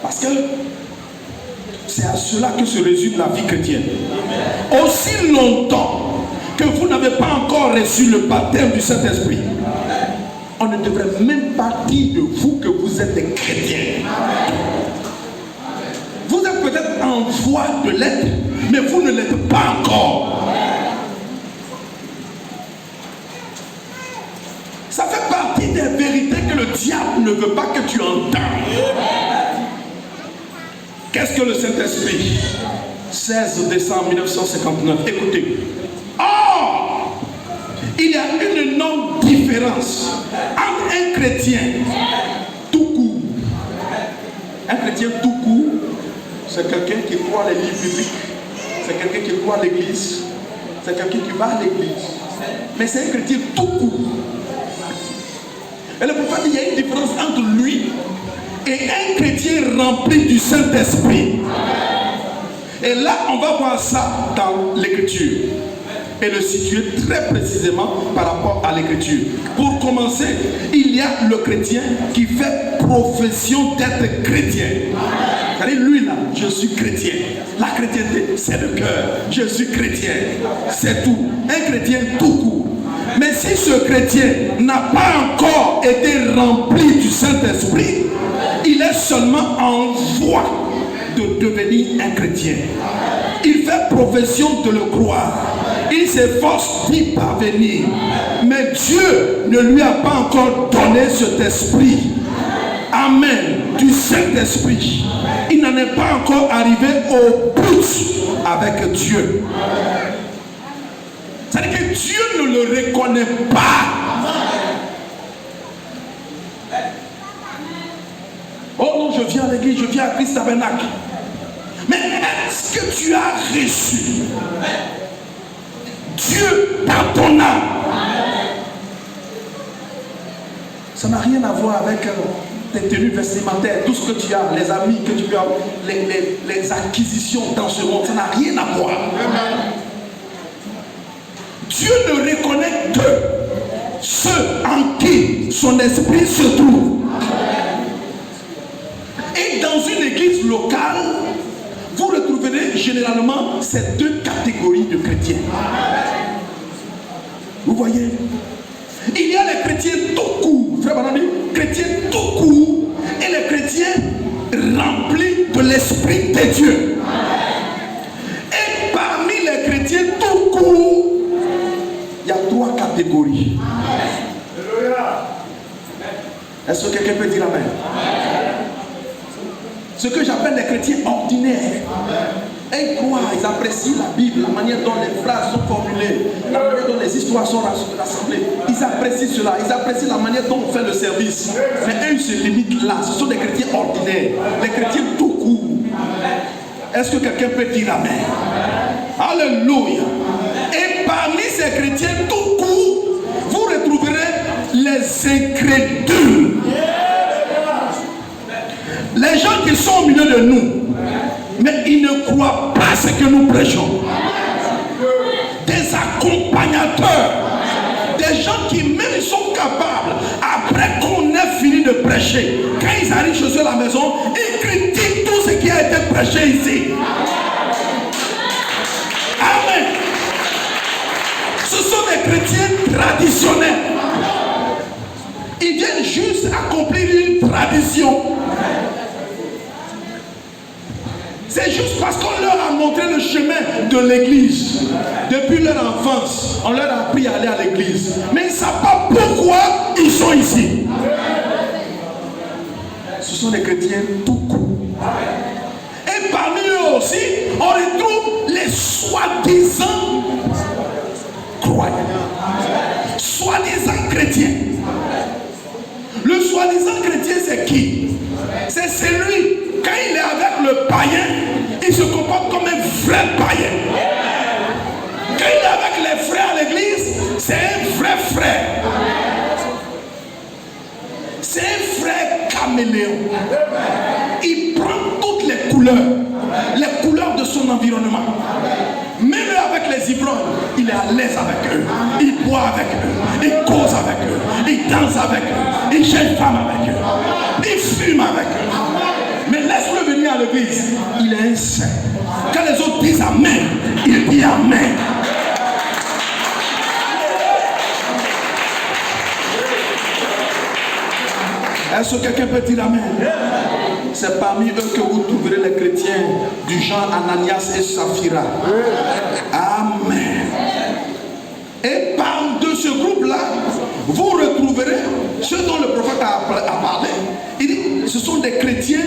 Parce que c'est à cela que se résume la vie chrétienne. Aussi longtemps que vous n'avez pas encore reçu le baptême du Saint-Esprit, on ne devrait même pas dire de vous que vous êtes des chrétiens. Vous êtes peut-être en voie de l'être, mais vous ne l'êtes pas encore. Ça fait partie des vérités que le diable ne veut pas que tu entendes. Qu'est-ce que le Saint-Esprit? 16 décembre 1959. Écoutez. Or, il y a une énorme différence entre un chrétien tout court. Un chrétien tout court, c'est quelqu'un qui croit les livres bibliques. C'est quelqu'un qui croit à l'église. C'est quelqu'un qui va à l'église. Mais c'est un chrétien tout court. Et le prophète dit qu'il y a une différence entre lui et un chrétien rempli du Saint-Esprit. Et là, on va voir ça dans l'Écriture et le situer très précisément par rapport à l'Écriture. Pour commencer, il y a le chrétien qui fait profession d'être chrétien. C'est-à-dire, lui là, je suis chrétien. La chrétienté, c'est le cœur. Je suis chrétien. C'est tout. Un chrétien tout court. Mais si ce chrétien n'a pas encore été rempli du Saint-Esprit, seulement en voie de devenir un chrétien. Il fait profession de le croire. Il s'efforce d'y parvenir. Mais Dieu ne lui a pas encore donné cet esprit. Amen. Du Saint-Esprit. Il n'en est pas encore arrivé au but avec Dieu. C'est-à-dire que Dieu ne le reconnaît pas. Oh non, je viens à l'église, je viens à Christ Tabernacle. Mais est-ce que tu as reçu Dieu dans ton âme? Ça n'a rien à voir avec tes tenues vestimentaires, tout ce que tu as, les amis que tu as, les acquisitions dans ce monde, ça n'a rien à voir. Dieu ne reconnaît que ceux en qui son esprit se trouve. Et dans une église locale, vous retrouverez généralement ces deux catégories de chrétiens. Vous voyez? Il y a les chrétiens tout court, frère Banani, chrétiens tout court, et les chrétiens remplis de l'Esprit de Dieu. Et parmi les chrétiens tout court, il y a trois catégories. Est-ce que quelqu'un peut dire amen? Ce que j'appelle les chrétiens ordinaires. Ils croient, ils apprécient la Bible, la manière dont les phrases sont formulées, la manière dont les histoires sont rassemblées. Ils apprécient cela, ils apprécient la manière dont on fait le service. Mais eux, ils se limitent là. Ce sont des chrétiens ordinaires, les chrétiens tout court. Est-ce que quelqu'un peut dire amen? Alléluia. Et parmi ces chrétiens tout court, vous retrouverez les incrédules. Les gens qui sont au milieu de nous, mais ils ne croient pas ce que nous prêchons. Des accompagnateurs, des gens qui même sont capables, après qu'on ait fini de prêcher, quand ils arrivent chez eux à la maison, ils critiquent tout ce qui a été prêché ici. Amen. Ce sont des chrétiens traditionnels. Ils viennent juste accomplir une tradition. C'est juste parce qu'on leur a montré le chemin de l'église. Depuis leur enfance, on leur a appris à aller à l'église. Mais ils ne savent pas pourquoi ils sont ici. Ce sont des chrétiens tout court. Et parmi eux aussi, on retrouve les soi-disant croyants. Soi-disant chrétiens. Le soi-disant chrétien, c'est qui? C'est celui, quand il est avec le païen, il se comporte comme un vrai païen. Quand il est avec les frères à l'église, c'est un vrai frère. C'est un frère caméléon. Il prend toutes les couleurs de son environnement. Même avec les ivrognes, il est à l'aise avec eux. Il boit avec eux. Il cause avec eux. Il danse avec eux. Il gêne femme avec eux. Il fume avec eux. Mais laisse-le venir à l'église. Il est un saint. Quand les autres disent amen, il dit amen. Est-ce que quelqu'un peut dire amen? C'est parmi eux que vous trouverez les chrétiens du genre Ananias et Saphira. Amen. Et parmi de ce groupe-là, vous retrouverez ceux dont le prophète a parlé. Il dit, ce sont des chrétiens,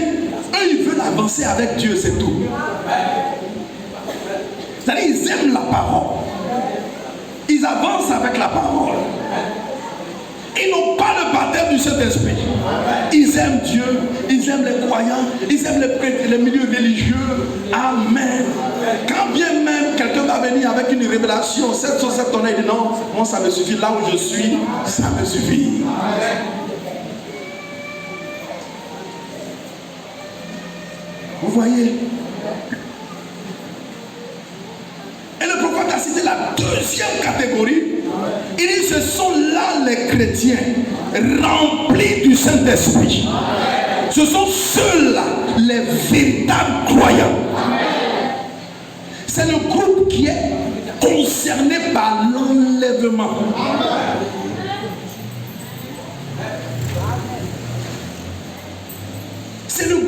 eux ils veulent avancer avec Dieu, c'est tout. C'est-à-dire ils aiment la parole. Ils avancent avec la parole. Ils n'ont pas le baptême du Saint-Esprit. Ils aiment Dieu, ils aiment les croyants, ils aiment les milieux religieux. Amen. Quand bien même quelqu'un va venir avec une révélation, 7 sur 7 tonnes, il dit non, moi ça me suffit, là où je suis, ça me suffit. Vous voyez? Et le prophète a cité la deuxième catégorie. Il dit, ce sont là les chrétiens remplis du Saint-Esprit. Ce sont ceux-là les véritables croyants. C'est le groupe qui est concerné par l'enlèvement. C'est le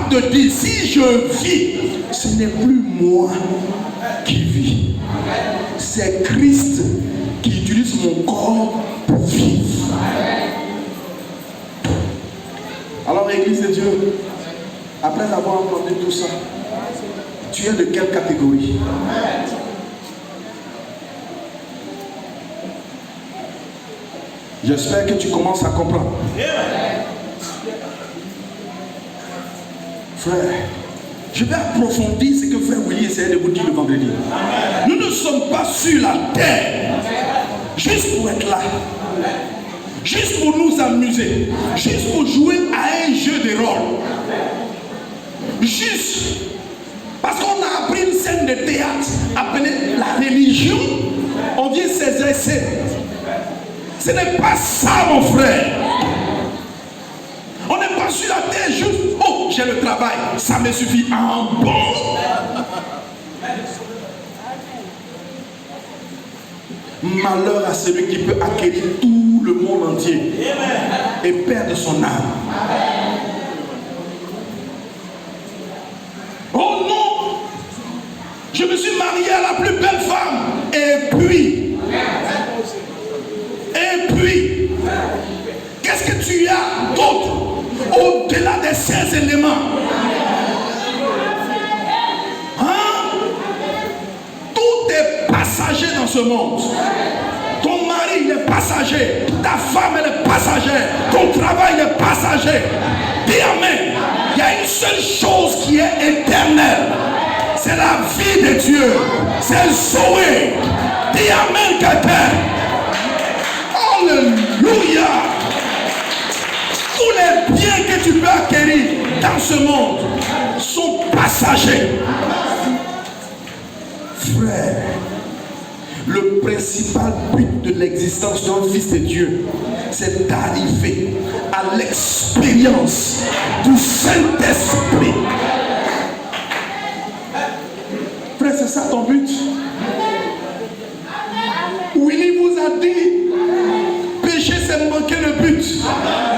capable de dire, si je vis, ce n'est plus moi qui vis. C'est Christ qui utilise mon corps pour vivre. Alors, Église de Dieu, après avoir entendu tout ça, tu es de quelle catégorie? J'espère que tu commences à comprendre. Frère, je vais approfondir ce que frère Willy essayait de vous dire le vendredi. Nous ne sommes pas sur la terre juste pour être là, juste pour nous amuser, juste pour jouer à un jeu de rôle, juste parce qu'on a appris une scène de théâtre appelée la religion, on vient s'exercer. Ce n'est pas ça, mon frère. On n'est pas sur la terre juste, oh, j'ai le travail, ça me suffit. En bon. Malheur à celui qui peut acquérir tout le monde entier et perdre son âme. Oh non, je me suis marié à la plus belle femme. Et puis, qu'est-ce que tu as d'autre au-delà de ces éléments? Hein? Tout est passager dans ce monde. Ton mari, il est passager. Ta femme, elle est passagère. Ton travail, il est passager. Dis amen. Il y a une seule chose qui est éternelle. C'est la vie de Dieu. C'est le Zoé. Dis amen, quelqu'un. Alléluia. Tous les biens que tu peux acquérir dans ce monde sont passagers. Frère, le principal but de l'existence d'un fils de Dieu, c'est d'arriver à l'expérience du Saint-Esprit. Frère, c'est ça ton but? Willy vous a dit, péché c'est manquer le but.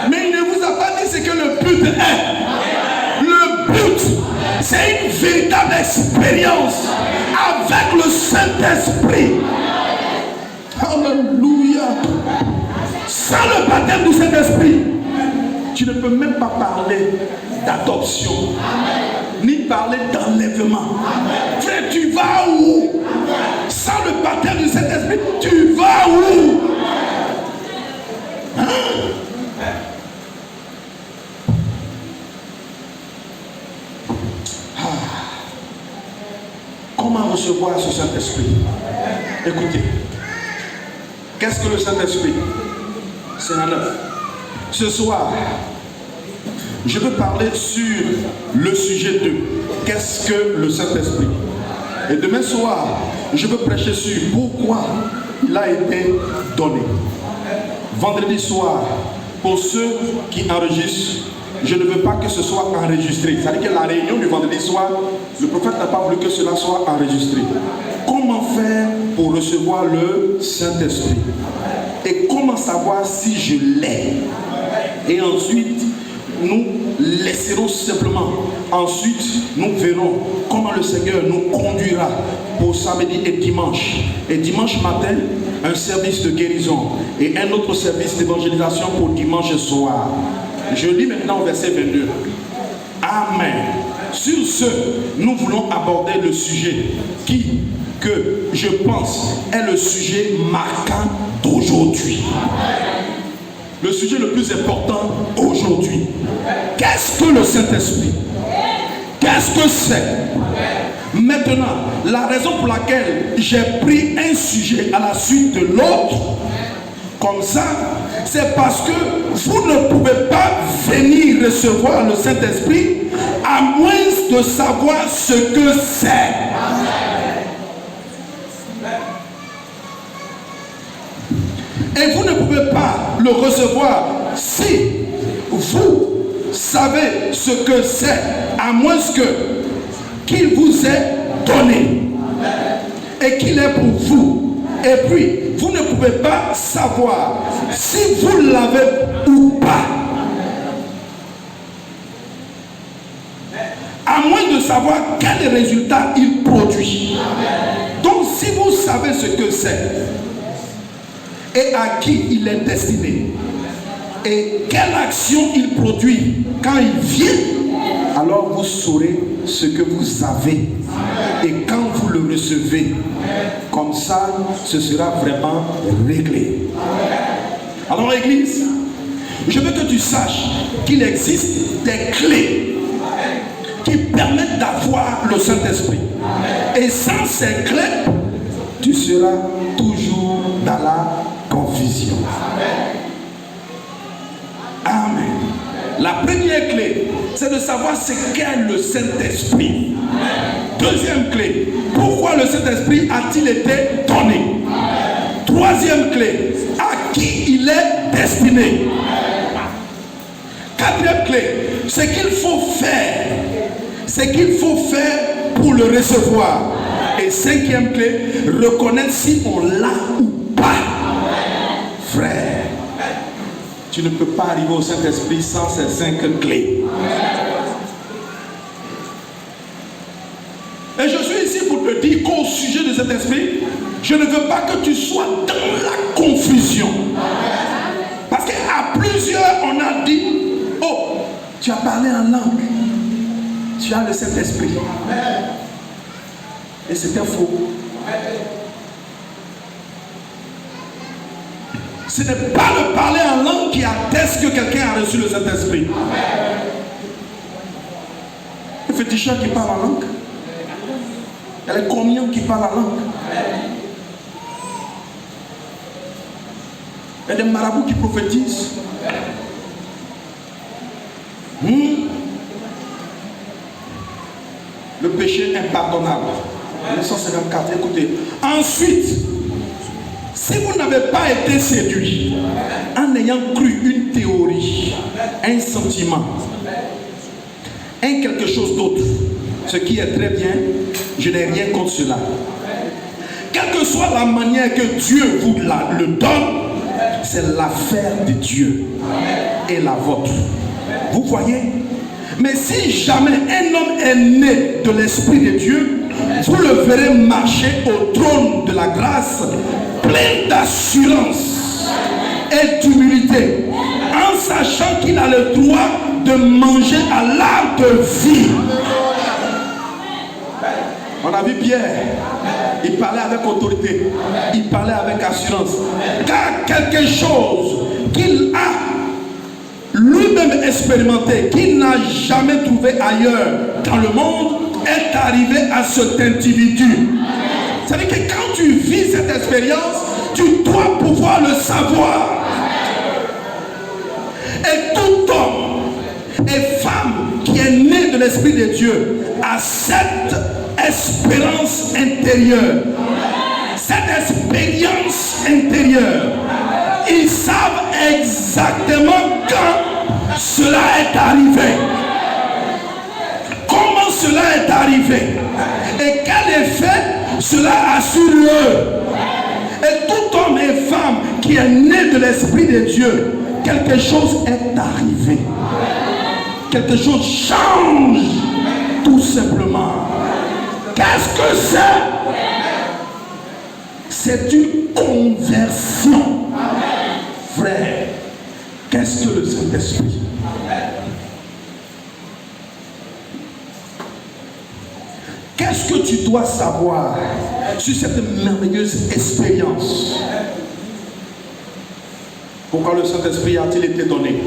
Mais il ne vous a pas dit ce que le but est. Le but, c'est une véritable expérience avec le Saint-Esprit. Alléluia. Sans le baptême du Saint-Esprit, tu ne peux même pas parler d'adoption, ni parler d'enlèvement. Frère, tu vas où? Sans le baptême du Saint-Esprit, tu vas où? Hein? Comment recevoir ce Saint-Esprit? Écoutez, qu'est-ce que le Saint-Esprit? C'est un œuvre. Ce soir, je veux parler sur le sujet de qu'est-ce que le Saint-Esprit. Et demain soir, je veux prêcher sur pourquoi il a été donné. Vendredi soir, pour ceux qui enregistrent, je ne veux pas que ce soit enregistré. C'est-à-dire que la réunion du vendredi soir, le prophète n'a pas voulu que cela soit enregistré. Comment faire pour recevoir le Saint-Esprit? Et comment savoir si je l'ai? Et ensuite, nous laisserons simplement. Ensuite, nous verrons comment le Seigneur nous conduira pour samedi et dimanche. Et dimanche matin, un service de guérison et un autre service d'évangélisation pour dimanche soir. Je lis maintenant au verset 22. Amen. Sur ce, nous voulons aborder le sujet que je pense est le sujet marquant d'aujourd'hui. Le sujet le plus important aujourd'hui. Qu'est-ce que le Saint-Esprit? Qu'est-ce que c'est? Maintenant, la raison pour laquelle j'ai pris un sujet à la suite de l'autre, comme ça, c'est parce que vous ne pouvez pas venir recevoir le Saint-Esprit à moins de savoir ce que c'est. Et vous ne pouvez pas le recevoir si vous savez ce que c'est, à moins qu'il vous est donné et qu'il est pour vous. Et puis, vous ne pouvez pas savoir si vous l'avez ou pas. savoir quel résultat il produit. Donc si vous savez ce que c'est et à qui il est destiné et quelle action il produit quand il vient, alors vous saurez ce que vous avez et quand vous le recevez. Comme ça, ce sera vraiment réglé. Alors Église, je veux que tu saches qu'il existe des clés qui permettent d'avoir le Saint-Esprit. Et sans ces clés, tu seras toujours dans la confusion. Amen. La première clé, c'est de savoir ce qu'est le Saint-Esprit. Deuxième clé, pourquoi le Saint-Esprit a-t-il été donné? Troisième clé, à qui il est destiné? Quatrième clé, ce qu'il faut faire. Ce qu'il faut faire pour le recevoir. Et cinquième clé, reconnaître si on l'a ou pas. Frère, tu ne peux pas arriver au Saint-Esprit sans ces 5 clés. Et je suis ici pour te dire qu'au sujet de cet esprit, je ne veux pas que tu sois dans la confusion. Parce qu'à plusieurs, on a dit, oh, tu as parlé en langue. Tu as le Saint-Esprit. Et c'était faux. Ce n'est pas le parler en langue qui atteste que quelqu'un a reçu le Saint-Esprit. Il y a des féticheurs qui parlent en langue. Il y a les communions qui parlent en langue. Il y a des marabouts qui prophétisent. Le péché impardonnable. 1954, écoutez. Ensuite, si vous n'avez pas été séduit en ayant cru une théorie, un sentiment, un quelque chose d'autre, ce qui est très bien, je n'ai rien contre cela. Quelle que soit la manière que Dieu vous le donne, c'est l'affaire de Dieu et la vôtre. Vous voyez? Mais si jamais un homme est né de l'Esprit de Dieu, vous le verrez marcher au trône de la grâce, plein d'assurance et d'humilité, en sachant qu'il a le droit de manger à l'arbre de vie. On a vu Pierre, il parlait avec autorité, il parlait avec assurance, car quelque chose qu'il a lui-même expérimenté, qu'il n'a jamais trouvé ailleurs dans le monde, est arrivé à cet individu. C'est-à-dire que quand tu vis cette expérience, tu dois pouvoir le savoir. Et tout homme et femme qui est né de l'Esprit de Dieu a cette espérance intérieure. Cette expérience intérieure. Ils savent exactement quand cela est arrivé. Comment cela est arrivé. Et quel effet cela a sur eux. Et tout homme et femme qui est né de l'Esprit de Dieu, quelque chose est arrivé. Quelque chose change tout simplement. Qu'est-ce que c'est? C'est une conversion. Frère, qu'est-ce que le Saint-Esprit? Qu'est-ce que tu dois savoir sur cette merveilleuse expérience? Pourquoi le Saint-Esprit a-t-il été donné?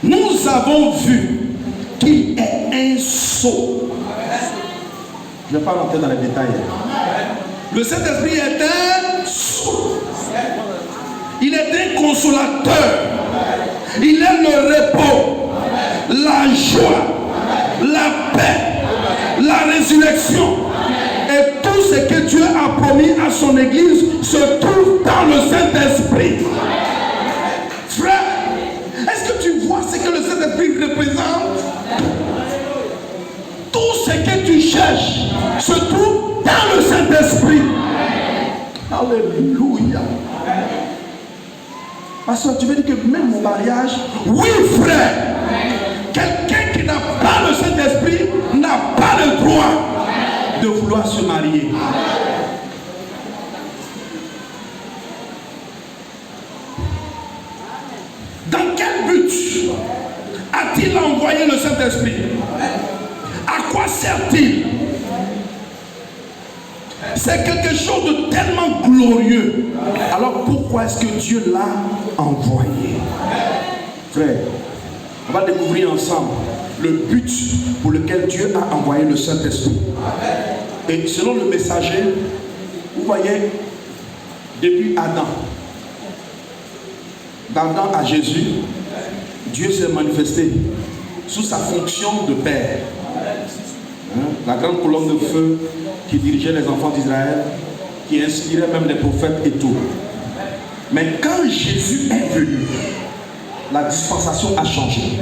Nous avons vu qu'il est un sceau. Je ne vais pas rentrer dans les détails. Le Saint-Esprit est un sceau. Il est un consolateur. Il est le repos, la joie, la paix, la résurrection. Et tout ce que Dieu a promis à son Église se trouve dans le Saint-Esprit. Frère, est-ce que tu vois ce que le Saint-Esprit représente? Tout ce que tu cherches se trouve dans le Saint-Esprit. Alléluia. Pasteur, tu veux dire que même mon mariage? Oui, frère. Quelqu'un qui n'a pas le Saint-Esprit n'a pas le droit de vouloir se marier. Dans quel but a-t-il envoyé le Saint-Esprit? À quoi sert-il? C'est quelque chose de tellement glorieux. Alors pourquoi est-ce que Dieu l'a envoyé? Frère, on va découvrir ensemble le but pour lequel Dieu a envoyé le Saint-Esprit. Et selon le messager, vous voyez, depuis Adam, d'Adam à Jésus, Dieu s'est manifesté sous sa fonction de Père. La grande colonne de feu qui dirigeait les enfants d'Israël, qui inspirait même les prophètes et tout. Mais quand Jésus est venu, la dispensation a changé.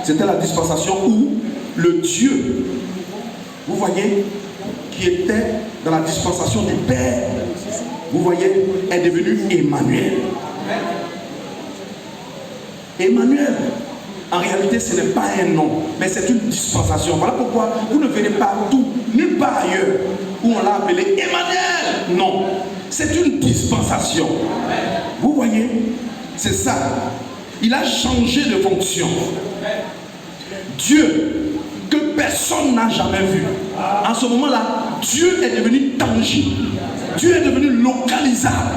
C'était la dispensation où le Dieu, vous voyez, qui était dans la dispensation du Père, vous voyez, est devenu Emmanuel. Emmanuel, en réalité, ce n'est pas un nom, mais c'est une dispensation. Voilà pourquoi vous ne verrez pas tout, nulle part ailleurs, où on l'a appelé Emmanuel. Non, c'est une dispensation. Vous voyez, c'est ça. Il a changé de fonction. Dieu, que personne n'a jamais vu. En ce moment-là, Dieu est devenu tangible. Dieu est devenu localisable.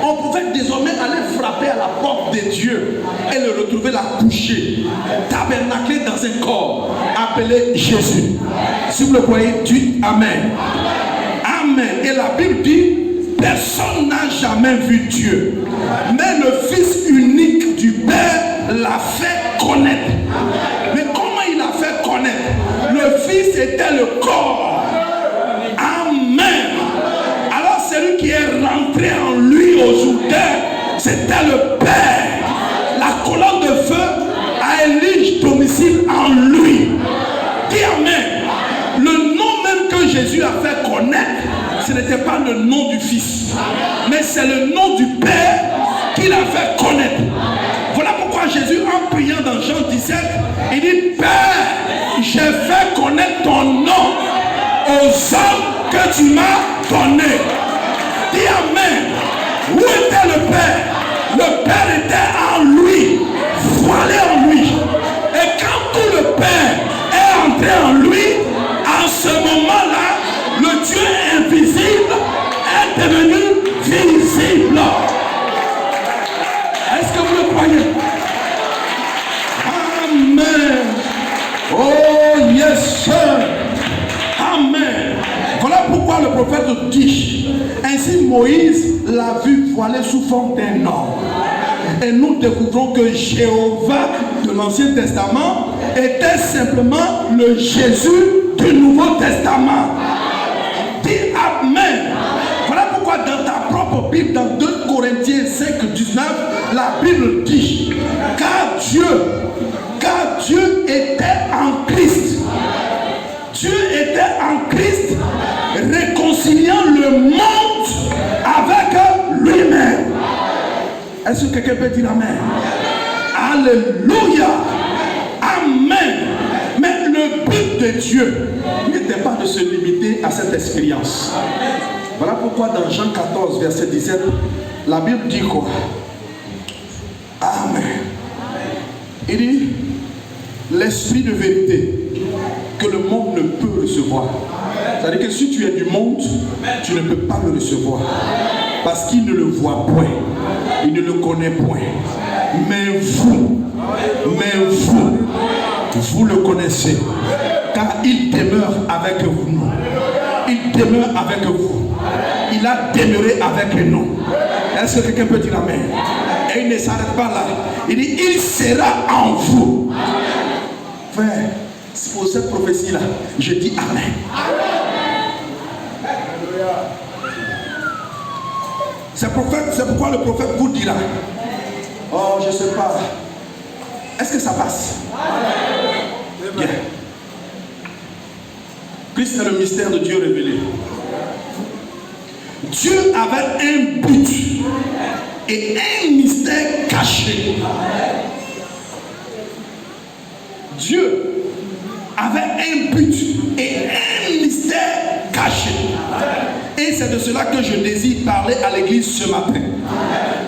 On pouvait désormais aller frapper à la porte de Dieu et le retrouver là couché, tabernaclé dans un corps appelé Jésus. Si vous le croyez, dites Amen. Amen. Et la Bible dit, personne n'a jamais vu Dieu, mais le Fils unique du Père l'a fait connaître. Mais comment il l'a fait connaître? Le Fils était le corps. Amen. Alors celui qui est rentré en lui au Jourdain, c'était le Père. La colonne de feu a élu domicile en lui. Dis Amen. Le nom même que Jésus a fait connaître, ce n'était pas le nom du Fils, mais c'est le nom du Père qu'il a fait connaître. Voilà pourquoi Jésus, en priant dans Jean 17, il dit, Père, j'ai fait connaître ton nom aux hommes que tu m'as donnés. Dis Amen. Où était le Père? Le Père était en lui, voilé en lui. Et quand tout le Père est entré en lui, en ce moment-là, le Dieu invisible est devenu visible. Est-ce que vous le croyez? Amen. Oh yes sir. Amen. Voilà pourquoi le prophète dit, ainsi Moïse l'a vu voilé sous forme d'un homme. Et nous découvrons que Jéhovah de l'Ancien Testament était simplement le Jésus du Nouveau Testament. Dis Amen. Voilà pourquoi dans ta propre Bible, dans 2 Corinthiens 5, 19, la Bible dit, car Dieu était en Christ. Dieu était en Christ, réconciliant le monde avec lui-même. Est-ce que quelqu'un peut dire Amen? Alléluia. Amen. Mais le but de Dieu n'était pas de se limiter à cette expérience. Voilà pourquoi dans Jean 14, verset 17, la Bible dit quoi? Amen. Il dit, l'esprit de vérité que le monde ne peut recevoir. C'est-à-dire que si tu es du monde, tu ne peux pas le recevoir. Parce qu'il ne le voit point. Il ne le connaît point. Mais vous, vous le connaissez. Car il demeure avec vous. Il demeure avec vous. Il a demeuré avec nous. Est-ce que quelqu'un peut dire Amen? Et il ne s'arrête pas là. Il dit, il sera en vous. Frère, pour cette prophétie-là, je dis Amen. C'est pourquoi le prophète vous dira, oh, je ne sais pas, est-ce que ça passe? Bien. Christ est le mystère de Dieu révélé. Dieu avait un but et un mystère caché. Dieu avait un but et un mystère caché. Et c'est de cela que je désire parler à l'église ce matin.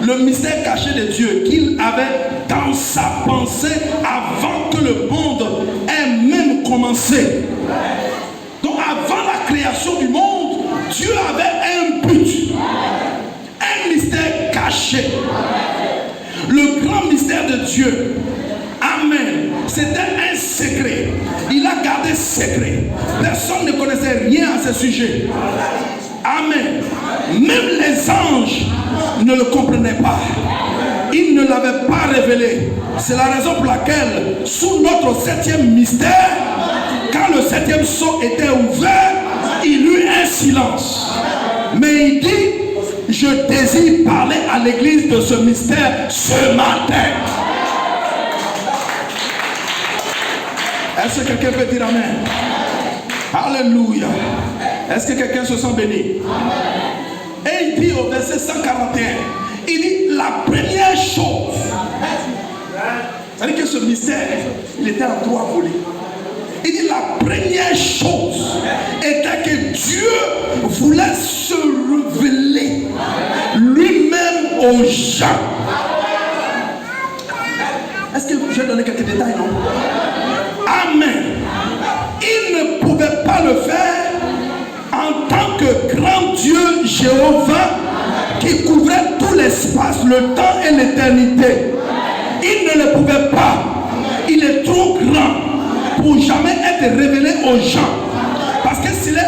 Le mystère caché de Dieu qu'il avait dans sa pensée avant que le monde ait même commencé. Donc avant la création du monde, Dieu avait un but, un mystère caché. Le grand mystère de Dieu, amen, c'était un secret. Il a gardé secret. Personne ne connaissait rien à ce sujet. Amen. Même les anges ne le comprenaient pas. Ils ne l'avaient pas révélé. C'est la raison pour laquelle, sous notre 7e mystère, quand le 7e sceau était ouvert, il eut un silence. Mais il dit, je désire parler à l'église de ce mystère ce matin. Est-ce que quelqu'un peut dire amen? Alléluia. Est-ce que quelqu'un se sent béni? Et il dit au verset 141, il dit la première chose. C'est-à-dire que ce mystère, il était en 3 volets. Il dit la première chose était que Dieu voulait se révéler lui-même aux gens. Est-ce que je vais donner quelques détails, non? Amen. Il ne pouvait pas le faire en tant que grand Dieu Jéhovah qui couvrait tout l'espace, le temps et l'éternité. Il ne le pouvait pas. Il est trop grand pour jamais être révélé aux gens. Parce que cela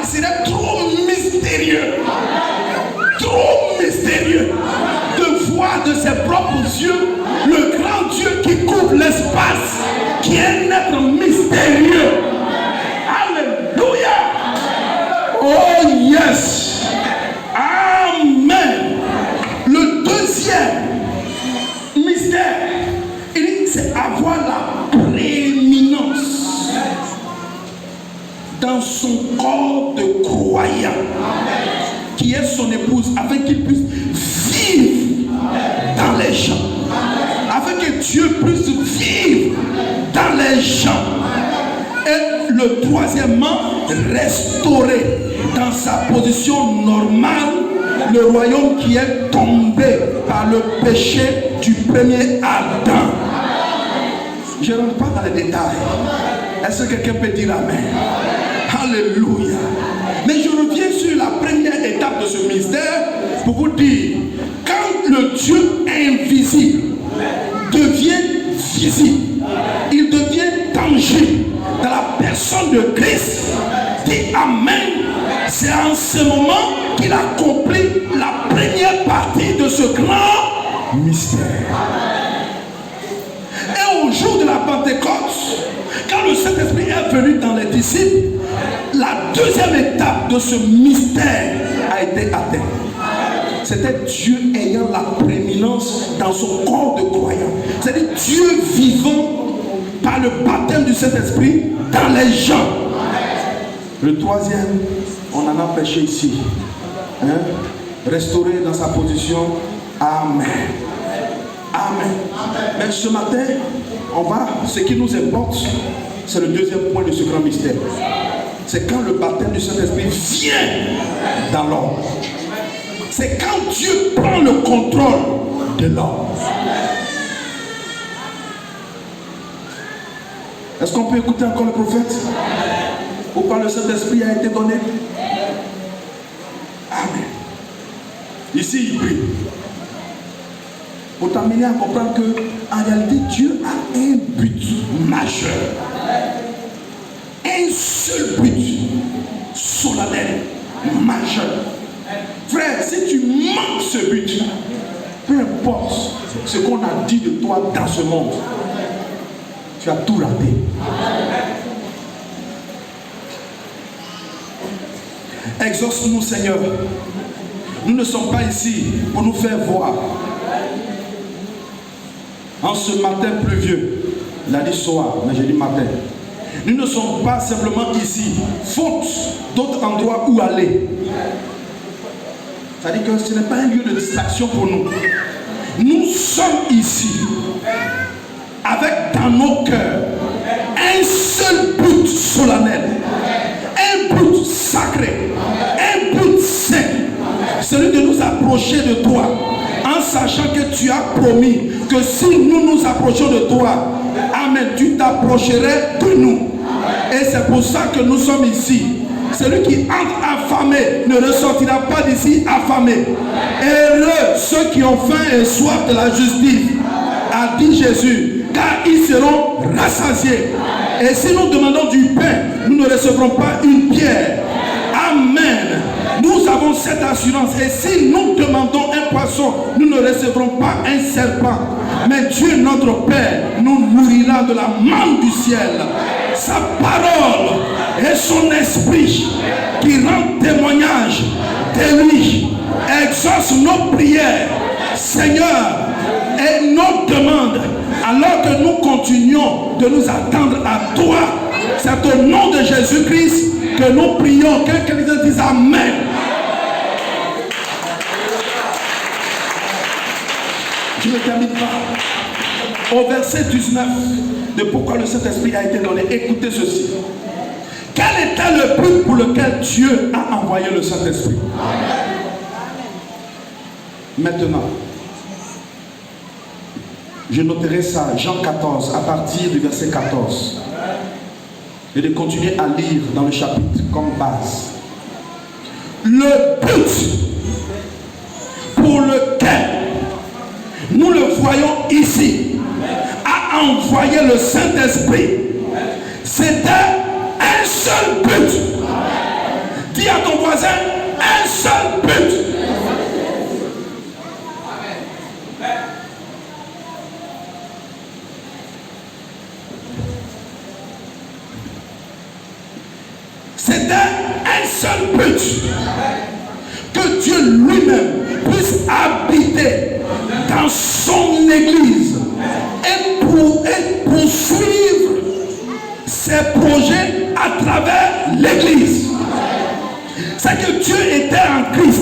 serait trop mystérieux. Trop mystérieux de voir de ses propres yeux le grand Dieu qui couvre l'espace, qui est un être mystérieux. Alléluia. Oh yes. Amen. Le deuxième mystère, il dit, c'est avoir la prééminence dans son corps de croyant, qui est son épouse, afin qu'il puisse vivre dans les gens. Afin que Dieu puisse vivre dans les gens. Et le troisièmement, restaurer dans sa position normale le royaume qui est tombé par le péché du premier Adam. Je ne rentre pas dans les détails. Est-ce que quelqu'un peut dire amen? Alléluia. Mais je reviens sur la première étape de ce mystère pour vous dire, quand le Dieu invisible devient visible, il devient tangible dans la personne de Christ, dit amen. C'est en ce moment qu'il accomplit la première partie de ce grand mystère. Et au jour de la Pentecôte, quand le Saint-Esprit est venu dans les disciples, la deuxième étape de ce mystère a été atteinte. C'était Dieu ayant la prééminence dans son corps de croyant. C'est-à-dire Dieu vivant par le baptême du Saint-Esprit dans les gens. Le troisième, on en a prêché ici. Restaurer dans sa position. Amen. Amen. Mais ce matin, ce qui nous importe, c'est le deuxième point de ce grand mystère. C'est quand le baptême du Saint-Esprit vient dans l'homme. C'est quand Dieu prend le contrôle de l'homme. Est-ce qu'on peut écouter encore le prophète? Ou quand le Saint-Esprit a été donné? Amen. Ici, il prie. Pour t'amener à comprendre que, en réalité, Dieu a un but majeur. Un seul but solennel, majeur. Frère, si tu manques ce but, peu importe ce qu'on a dit de toi dans ce monde, tu as tout raté. Exauce-nous, Seigneur. Nous ne sommes pas ici pour nous faire voir. En ce matin pluvieux, il a dit soir, mais j'ai dit matin. Nous ne sommes pas simplement ici, faute d'autres endroits où aller. C'est-à-dire que ce n'est pas un lieu de distraction pour nous. Nous sommes ici avec dans nos cœurs un seul but solennel, un but sacré, un but saint, celui de nous approcher de toi, en sachant que tu as promis que si nous nous approchons de toi, amen, tu t'approcherais de nous. Et c'est pour ça que nous sommes ici. Celui qui entre affamé ne ressortira pas d'ici affamé. Heureux ceux qui ont faim et soif de la justice, a dit Jésus, car ils seront rassasiés. Et si nous demandons du pain, nous ne recevrons pas une pierre. Amen. Nous avons cette assurance. Et si nous demandons un poisson, nous ne recevrons pas un serpent. Mais Dieu, notre Père, nous nourrira de la manne du ciel. Sa parole et son esprit qui rend témoignage de lui exauce nos prières, Seigneur, et nos demandes, alors que nous continuons de nous attendre à toi. C'est au nom de Jésus-Christ que nous prions. Quelqu'un dise Amen. Je ne termine pas. Au verset 19 de pourquoi le Saint-Esprit a été donné, écoutez ceci. Quel était le but pour lequel Dieu a envoyé le Saint-Esprit? Maintenant, je noterai ça, Jean 14, à partir du verset 14. Et de continuer à lire dans le chapitre comme base. Le but pour lequel nous le voyons ici, a envoyé le Saint-Esprit, c'était un seul but. Dis à ton voisin, un seul but. C'était un seul but. Que Dieu lui-même puisse habiter dans son église et poursuivre ses projets à travers l'église. C'est que Dieu était en Christ.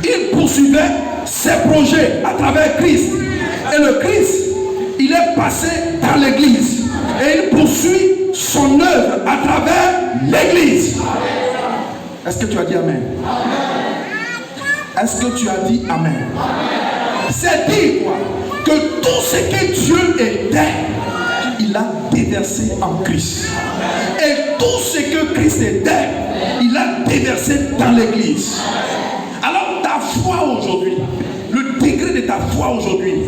Il poursuivait ses projets à travers Christ. Et le Christ, il est passé dans l'église. Et il poursuit son œuvre à travers l'église. Est-ce que tu as dit Amen? Est-ce que tu as dit Amen? C'est dire quoi? Que tout ce que Dieu était, il a déversé en Christ. Et tout ce que Christ était, il a déversé dans l'église. Alors ta foi aujourd'hui, le degré de ta foi aujourd'hui,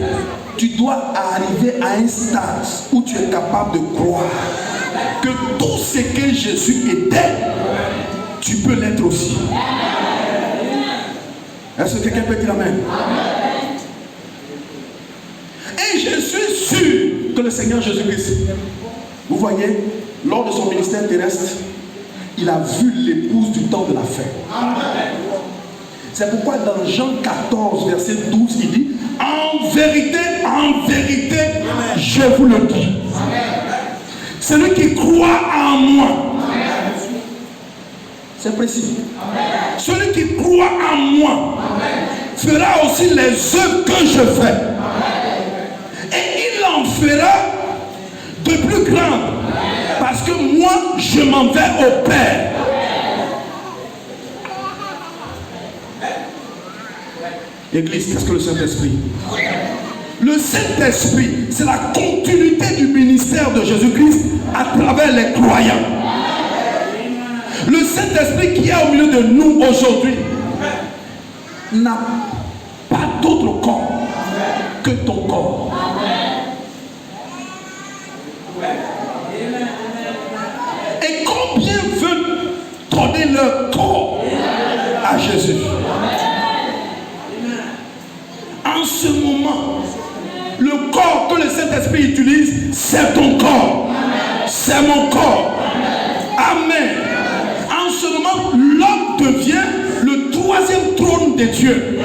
tu dois arriver à un stade où tu es capable de croire que tout ce que Jésus était, tu peux l'être aussi. Est-ce que quelqu'un peut dire Amen? Et je suis sûr que le Seigneur Jésus-Christ, vous voyez, lors de son ministère terrestre, il a vu l'épouse du temps de la fin. C'est pourquoi dans Jean 14, verset 12, il dit, en vérité, je vous le dis. Celui qui croit en moi, c'est précis. Celui qui croit en moi fera aussi les œuvres que je fais. Et il en fera de plus grandes. Parce que moi, je m'en vais au Père. Église, qu'est-ce que le Saint-Esprit? Le Saint-Esprit, c'est la continuité du ministère de Jésus-Christ à travers les croyants. Le Saint-Esprit qui est au milieu de nous aujourd'hui n'a pas d'autre corps que ton corps. Et combien veulent donner leur corps à Jésus? En ce moment, le corps que le Saint-Esprit utilise, c'est ton corps. C'est mon corps. Amen. En ce moment, l'homme devient le troisième trône de Dieu.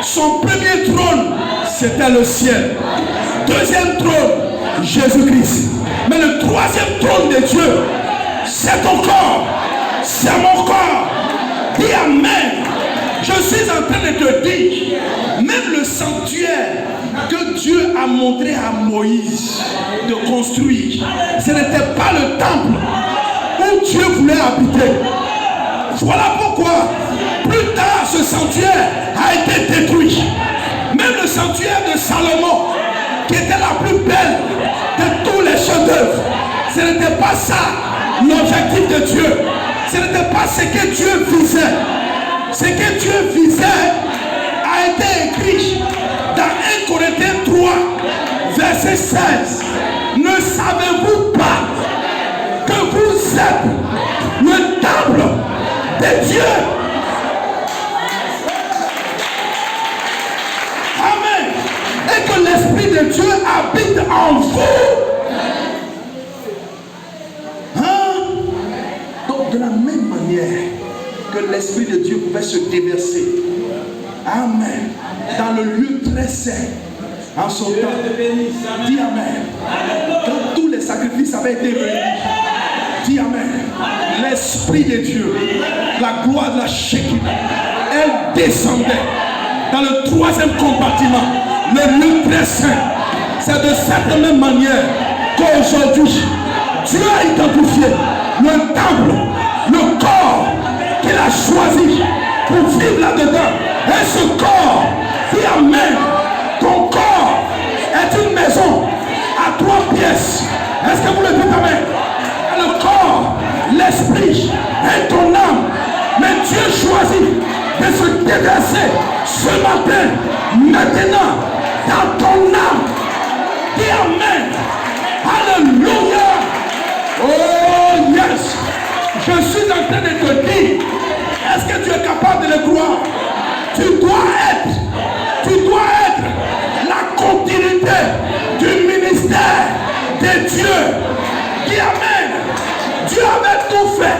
Son premier trône, c'était le ciel. Deuxième trône, Jésus-Christ. Mais le troisième trône de Dieu, c'est ton corps. C'est mon corps. Dis Amen. Je suis en train de te dire, même le sanctuaire que Dieu a montré à Moïse de construire, ce n'était pas le temple où Dieu voulait habiter. Voilà pourquoi, plus tard, ce sanctuaire a été détruit. Même le sanctuaire de Salomon, qui était la plus belle de tous les chefs-d'œuvre, ce n'était pas ça l'objectif de Dieu. Ce n'était pas ce que Dieu visait. Ce que Dieu visait a été écrit dans 1 Corinthiens 3, verset 16. Ne savez-vous pas que vous êtes le temple de Dieu? Amen. Et que l'Esprit de Dieu habite en vous. De la même manière que l'Esprit de Dieu pouvait se déverser, amen, dans le lieu très saint, en son temps, dis amen, quand tous les sacrifices avaient été réunis, dis amen, l'Esprit de Dieu, la gloire de la Shekinah, elle descendait dans le troisième compartiment, le lieu très saint. C'est de cette même manière qu'aujourd'hui, Dieu a identifié le temple, le corps qu'il a choisi pour vivre là-dedans. Et ce corps, dit amen, ton corps est une maison à 3 pièces. Est-ce que vous le dites amen? Le corps, l'esprit et ton âme. Mais Dieu choisit de se déverser ce matin, maintenant, dans ton âme. Dis amen. Alléluia. Oh yes. Je suis en train de te dire, est-ce que tu es capable de le croire? Tu dois être la continuité du ministère de Dieu. Dis amen. Dieu avait tout fait,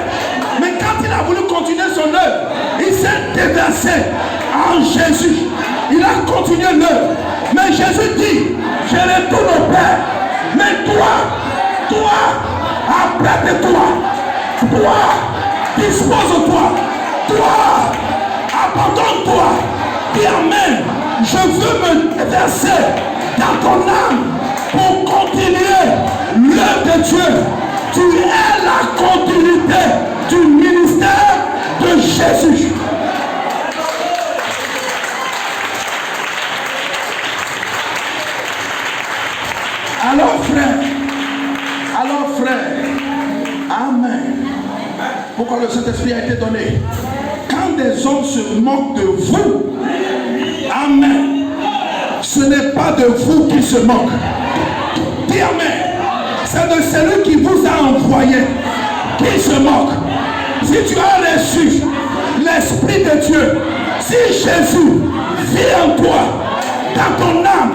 mais quand il a voulu continuer son œuvre, il s'est déversé en Jésus. Il a continué l'œuvre. Mais Jésus dit, je retourne au Père. Mais toi, apprête-toi. Toi, dispose-toi. Toi, abandonne-toi. Dis amen. Je veux me déverser dans ton âme pour continuer l'œuvre de Dieu. Tu es la continuité du ministère de Jésus. Alors frère, amen. Pourquoi le Saint-Esprit a été donné? Quand des hommes se moquent de vous, amen, ce n'est pas de vous qui se moquent. Dis amen. C'est de celui qui vous a envoyé qui se moque. Si tu as reçu l'Esprit de Dieu, si Jésus vit en toi, dans ton âme,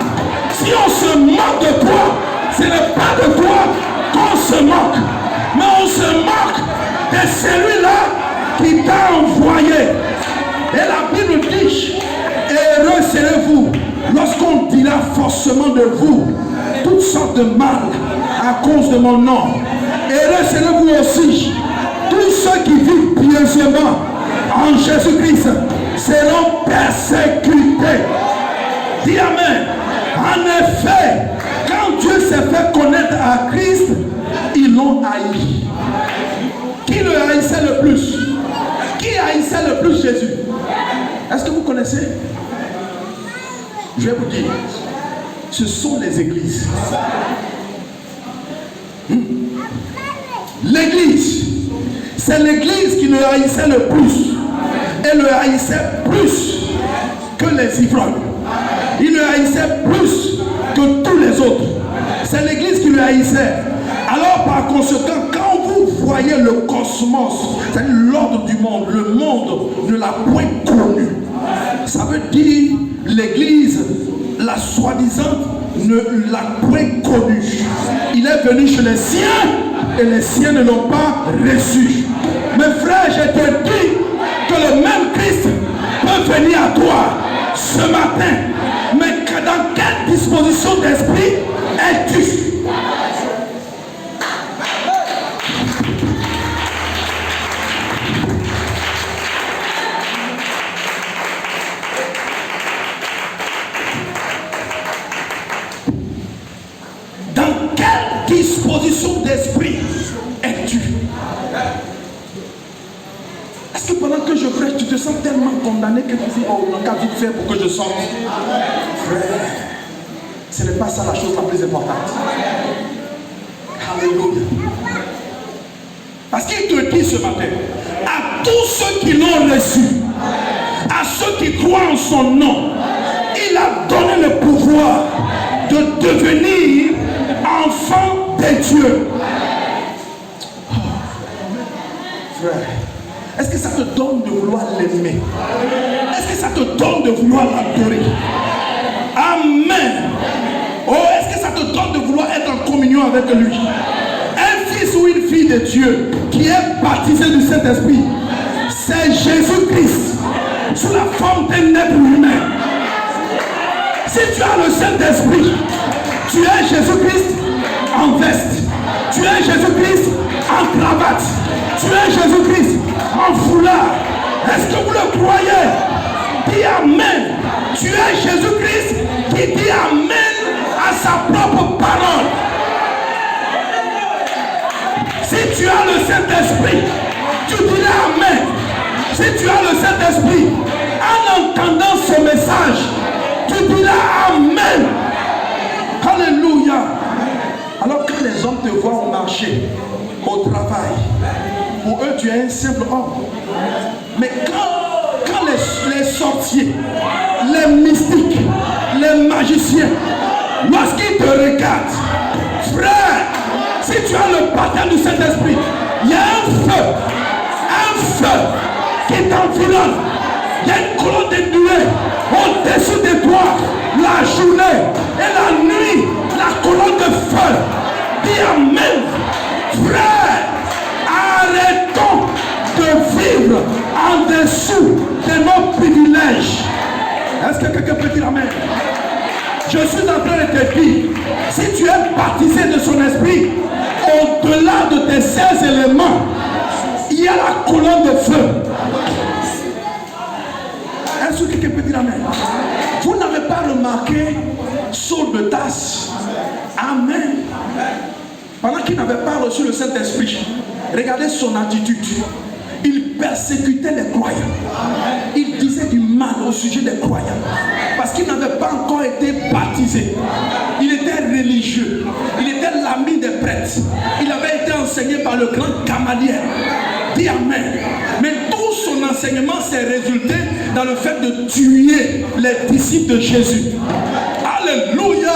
si on se moque de toi, ce n'est pas de toi qu'on se moque, mais on se moque de celui-là qui t'a envoyé. Et la Bible dit, heureux serez-vous lorsqu'on dira forcément de vous toutes sortes de mal à cause de mon nom. Heureux serez-vous aussi. Tous ceux qui vivent pieusement en Jésus-Christ seront persécutés. Dis amen. En effet, quand Dieu s'est fait connaître à Christ, ils l'ont haï. Qui le haïssait le plus? Qui haïssait le plus Jésus? Est-ce que vous connaissez? Je vais vous dire, ce sont les églises. L'église, c'est l'église qui le haïssait le plus. Et le haïssait plus que les ivrognes. Il le haïssait plus que tous les autres. C'est l'église qui le haïssait. Alors par conséquent, quand vous voyez le cosmos, c'est-à-dire l'ordre du monde, le monde ne l'a point connu. Ça veut dire l'église, la soi-disant, ne l'a point connu. Il est venu chez les siens et les siens ne l'ont pas reçu. Mes frères, je te dis que le même Christ peut venir à toi ce matin. Mais dans quelle disposition d'esprit es-tu? Dans quelle disposition d'esprit es-tu? Est-ce que pendant que je prêche, tu te sens tellement condamné que tu dis, oh, on a vite faire pour que je sorte? Frère, ce n'est pas ça la chose la plus importante. Alléluia. Parce qu'il te dit ce matin, à tous ceux qui l'ont reçu, à ceux qui croient en son nom, il a donné le pouvoir de devenir enfant de Dieu. Oh, frère, est-ce que ça te donne de vouloir l'aimer? Est-ce que ça te donne de vouloir l'adorer? Amen. Oh, est-ce que ça te donne de vouloir être en communion avec lui? Un fils ou une fille de Dieu qui est baptisé du Saint-Esprit, c'est Jésus-Christ sous la forme d'un être humain. Si tu as le Saint-Esprit, tu es Jésus-Christ en veste, tu es Jésus-Christ en cravate, tu es Jésus-Christ en foulard. Est-ce que vous le croyez? Dis Amen. Tu es Jésus-Christ qui dit Amen à sa propre parole. Si tu as le Saint-Esprit, tu diras Amen. Si tu as le Saint-Esprit, en entendant ce message, tu diras Amen. Alléluia. Alors quand les hommes te voient au marché, au travail, pour eux tu es un simple homme. Mais quand les sorciers, les mystiques, les magiciens, lorsqu'ils te regardent, frère, si tu as le baptême du Saint-Esprit, il y a un feu qui t'environne. Il y a une colonne de nuée au-dessus de toi, la journée et la nuit, la colonne de feu. Dis Amen. Frère, arrêtons de vivre en dessous de nos privilèges. Est-ce que quelqu'un peut dire Amen? Je suis en train de te dire, si tu es baptisé de son esprit, au-delà de tes 16 éléments, il y a la colonne de feu. Est-ce que quelqu'un peut dire Amen? Vous n'avez pas remarqué Saul de Tarse? Amen. Pendant qu'il n'avait pas reçu le Saint-Esprit, regardez son attitude. Il persécutait les croyants. Il disait du mal au sujet des croyants. Parce qu'il n'avait pas encore été baptisé. Il était religieux. Il était l'ami des prêtres. Il avait été enseigné par le grand Gamaliel. Dis Amen. Mais tout son enseignement s'est résulté dans le fait de tuer les disciples de Jésus. Alléluia.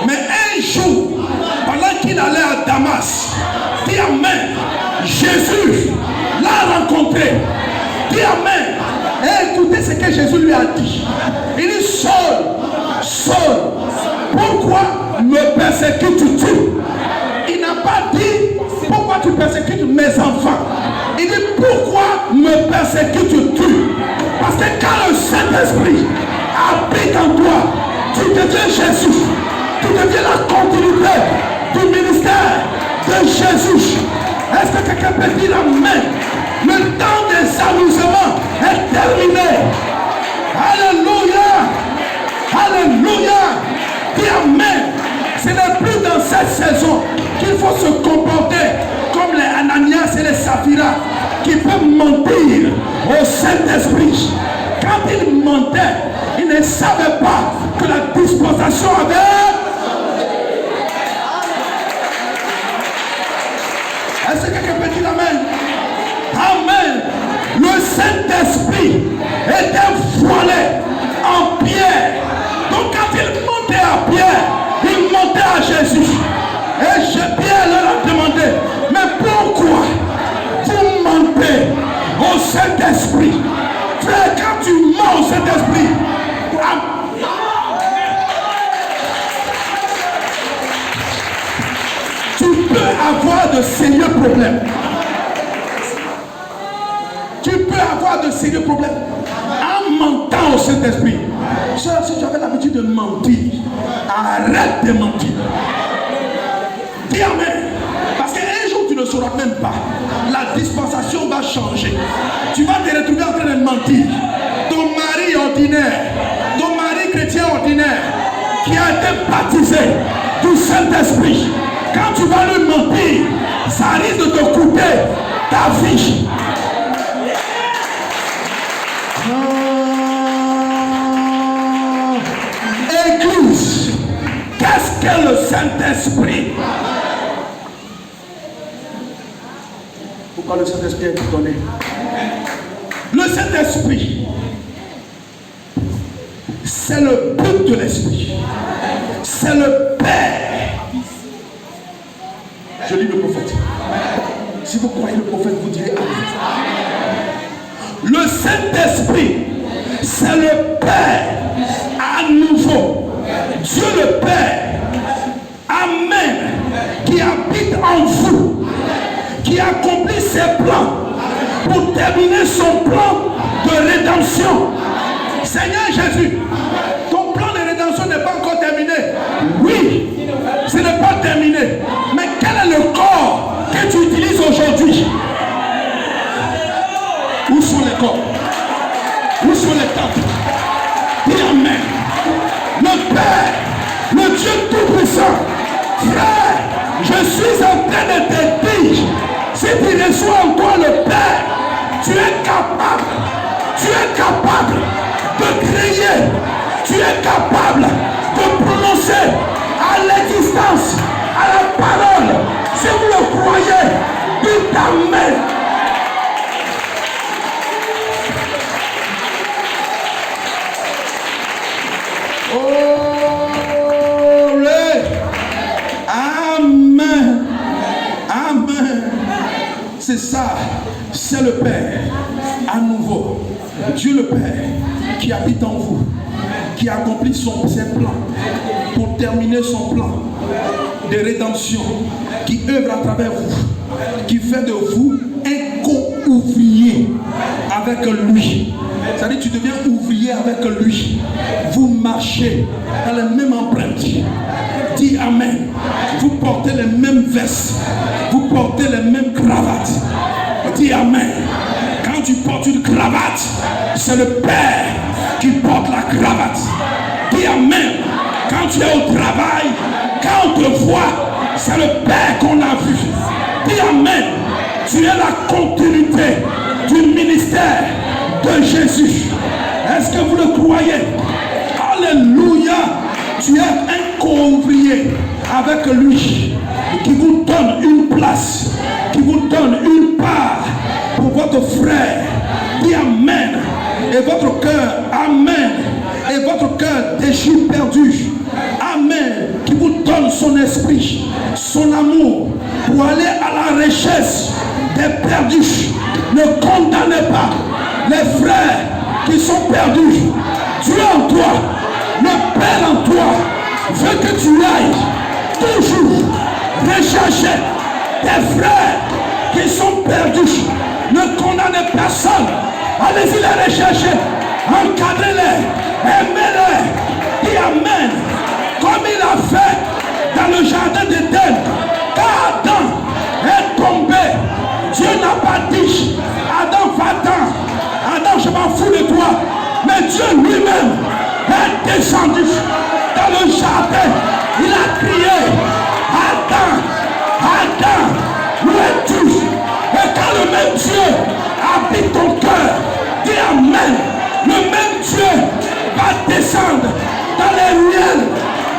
Mais un jour, pendant qu'il allait à Damas, dis Amen, Jésus l'a rencontré. Dis Amen. Et écoutez ce que Jésus lui a dit. Il dit Saul, Saul, pourquoi me persécutes-tu? Il n'a pas dit pourquoi tu persécutes mes enfants. Il dit pourquoi me persécutes-tu? Parce que quand le Saint-Esprit habite en toi, tu deviens Jésus. Tu deviens la continuité du ministère de Jésus. Est-ce que quelqu'un peut dire Amen? Le temps des amusements est terminé. Alléluia. Alléluia. Dis Amen. Ce n'est plus dans cette saison qu'il faut se comporter comme les Ananias et les Saphira qui peuvent mentir au Saint-Esprit. Quand ils mentaient, ils ne savaient pas que la dispensation avait... Est-ce que quelqu'un peut dire Amen? Amen. Le Saint-Esprit était voilé en pierre. Donc quand il montait à Pierre, il montait à Jésus. Et Pierre leur a demandé, mais pourquoi vous mentez au Saint-Esprit? Frère, quand tu mens au Saint-Esprit, tu peux avoir de sérieux problèmes. Tu peux avoir de sérieux problèmes en mentant au Saint-Esprit. Sœur, si tu avais l'habitude de mentir, arrête de mentir. Dis Amen. Parce qu'un jour, tu ne sauras même pas. La dispensation va changer. Tu vas te retrouver en train de mentir. Ton mari ordinaire, ton mari chrétien ordinaire, qui a été baptisé du Saint-Esprit, Saint-Esprit, quand tu vas lui mentir, ça risque de te coûter ta vie. Église, qu'est-ce que le Saint-Esprit? Pourquoi le Saint-Esprit est donné? Le Saint-Esprit, c'est le but de l'Esprit. C'est le Père. Je lis le prophète. Si vous croyez le prophète, vous direz Amen. Le Saint-Esprit, c'est le Père à nouveau. Dieu le Père, Amen, qui habite en vous, qui accomplit ses plans pour terminer son plan de rédemption. Seigneur Jésus, ton plan de rédemption n'est pas encore terminé. Oui, ce n'est pas terminé. Mais quel est le corps que tu utilises aujourd'hui? Où sont les corps? Où sont les temples? Dis Amen. Le Père, le Dieu Tout-Puissant, frère, je suis en train de te dire, si tu reçois en toi le Père, tu es capable de créer, tu es capable de prononcer à l'existence, à la parole. Si vous le croyez, dites Amen. Oh, Amen. Amen. C'est ça, c'est le Père à nouveau. Dieu le Père qui habite en vous, qui accomplit ses plans pour terminer son plan de rédemption, qui œuvre à travers vous, qui fait de vous un co-ouvrier avec lui. C'est-à-dire tu deviens ouvrier avec lui. Vous marchez dans les mêmes empreintes. Dis Amen. Vous portez les mêmes vestes. Vous portez les mêmes cravates. Dis Amen. Quand tu portes une cravate, c'est le Père qui porte la cravate. Dis Amen. Quand tu es au travail, quand on te voit, c'est le Père qu'on a vu. Dis Amen. Tu es la continuité du ministère de Jésus. Est-ce que vous le croyez? Alléluia. Tu es un co-ouvrier avec lui qui vous donne une place, qui vous donne une part pour votre frère. Dis Amen. Et votre cœur, Amen. Et votre cœur déchu, perdu, Amen, qui vous donne son esprit, son amour pour aller à la richesse des perdus. Ne condamnez pas les frères qui sont perdus. Dieu en toi, le Père en toi, veut que tu ailles toujours rechercher tes frères qui sont perdus. Ne condamnez personne. Allez-y les rechercher, encadrez-les, aimez-les. Dis Amen. Comme il a fait dans le jardin d'Éden, quand Adam est tombé, Dieu n'a pas dit Adam, va-t'en. Adam, je m'en fous de toi. Mais Dieu lui-même est descendu dans le jardin. Il a crié Adam, Adam, où es-tu? Et quand le même Dieu habite ton cœur, dis Amen. Le même Dieu va descendre dans les ruelles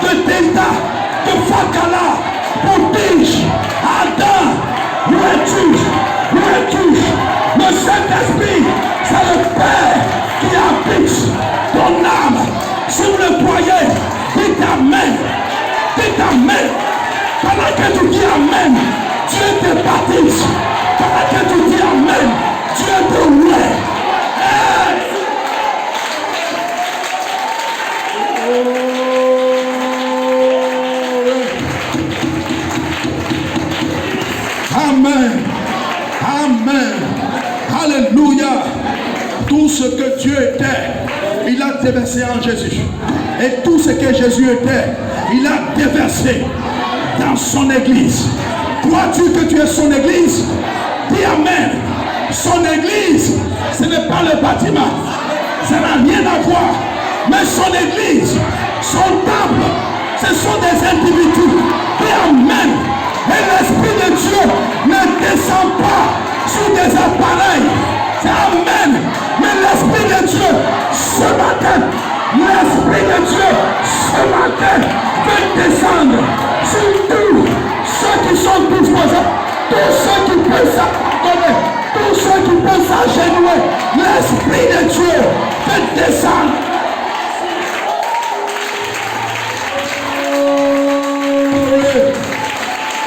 de Delta, de Fakala, pour dire Adam, où es-tu? Où es-tu? Le Saint-Esprit, c'est le Père qui habite ton âme. Si vous le croyez, dites Amen. Dites Amen. Pendant que tu dis Amen, Dieu te baptise. Pendant que tu dis Amen, Dieu te ouvre. Amen. Amen. Alléluia. Tout ce que Dieu était, il a déversé en Jésus. Et tout ce que Jésus était, il a déversé dans son église. Crois-tu que tu es son église? Dis Amen. Son église, ce n'est pas le bâtiment. Ça n'a rien à voir. Mais son église, son temple, ce sont des individus. Dis Amen. matin veut descendre sur tous ceux qui sont disposés, tous ceux qui peuvent s'abandonner, tous ceux qui peuvent s'agenouiller. L'Esprit de Dieu veut descendre.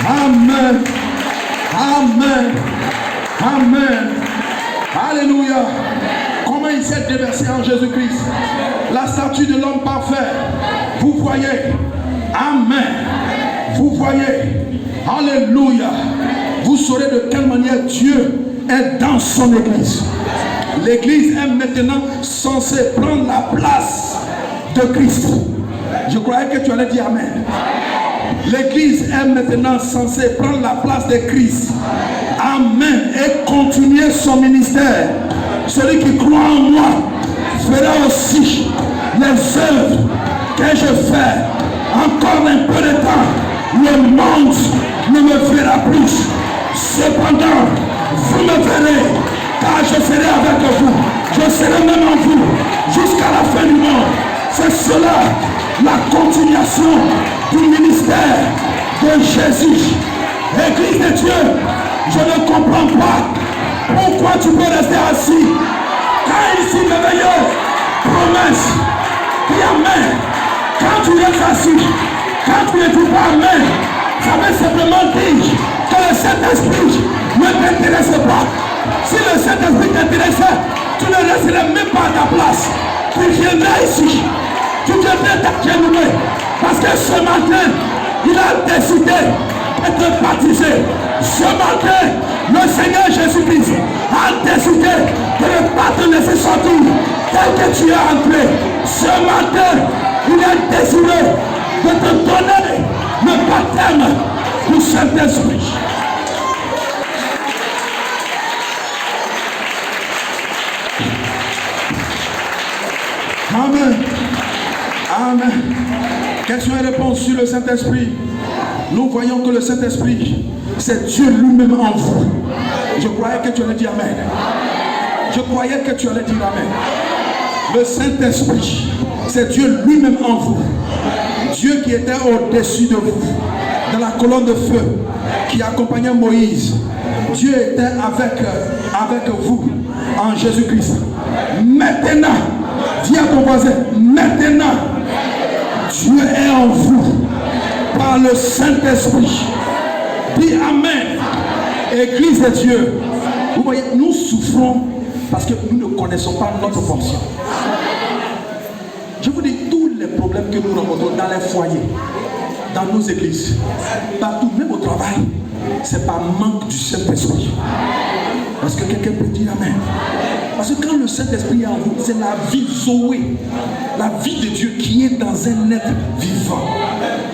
Amen. Amen. Amen. Alléluia. Comment il s'est déversé en Jésus-Christ. La statue de l'homme parfait. Vous voyez. Amen. Vous voyez. Alléluia. Vous saurez de quelle manière Dieu est dans son église. L'église est maintenant censée prendre la place de Christ. Je croyais que tu allais dire Amen. L'église est maintenant censée prendre la place de Christ. Amen. Et continuer son ministère. Celui qui croit en moi fera aussi les œuvres que je fais. Encore un peu de temps, le monde ne me verra plus. Cependant, vous me verrez, car je serai avec vous. Je serai même en vous jusqu'à la fin du monde. C'est cela la continuation du ministère de Jésus. Église de Dieu, je ne comprends pas pourquoi tu peux rester assis. Quand ici merveilleuse promesse, dis Amen. Quand tu restes assis, quand tu ne dis pas Amen, ça veut simplement dire que le Saint-Esprit ne t'intéresse pas. Si le Saint-Esprit t'intéressait, tu ne resterais même pas à ta place. Tu viendrais ici. Tu devrais t'agenouiller. Parce que ce matin, il a décidé d'être baptisé. Ce matin, le Seigneur Jésus-Christ a décidé de ne pas te laisser sortir tel que tu es entré. Ce matin, il a décidé de te donner le baptême du Saint-Esprit. Amen. Amen. Question et réponse sur le Saint-Esprit. Nous voyons que le Saint-Esprit, c'est Dieu lui-même en vous. Je croyais que tu allais dire Amen. Je croyais que tu allais dire Amen. Le Saint-Esprit, c'est Dieu lui-même en vous. Dieu qui était au-dessus de vous, dans la colonne de feu, qui accompagnait Moïse. Dieu était avec vous en Jésus-Christ. Maintenant, dis à ton voisin, maintenant, Dieu est en vous par le Saint-Esprit. Dis Amen. Église de Dieu. Vous voyez, nous souffrons parce que nous ne connaissons pas notre portion. Je vous dis, tous les problèmes que nous rencontrons dans les foyers, dans nos églises, partout, même au travail, c'est par manque du Saint-Esprit. Est-ce que quelqu'un peut dire Amen? Parce que quand le Saint-Esprit est en vous, c'est la vie Zoé, la vie de Dieu qui est dans un être vivant.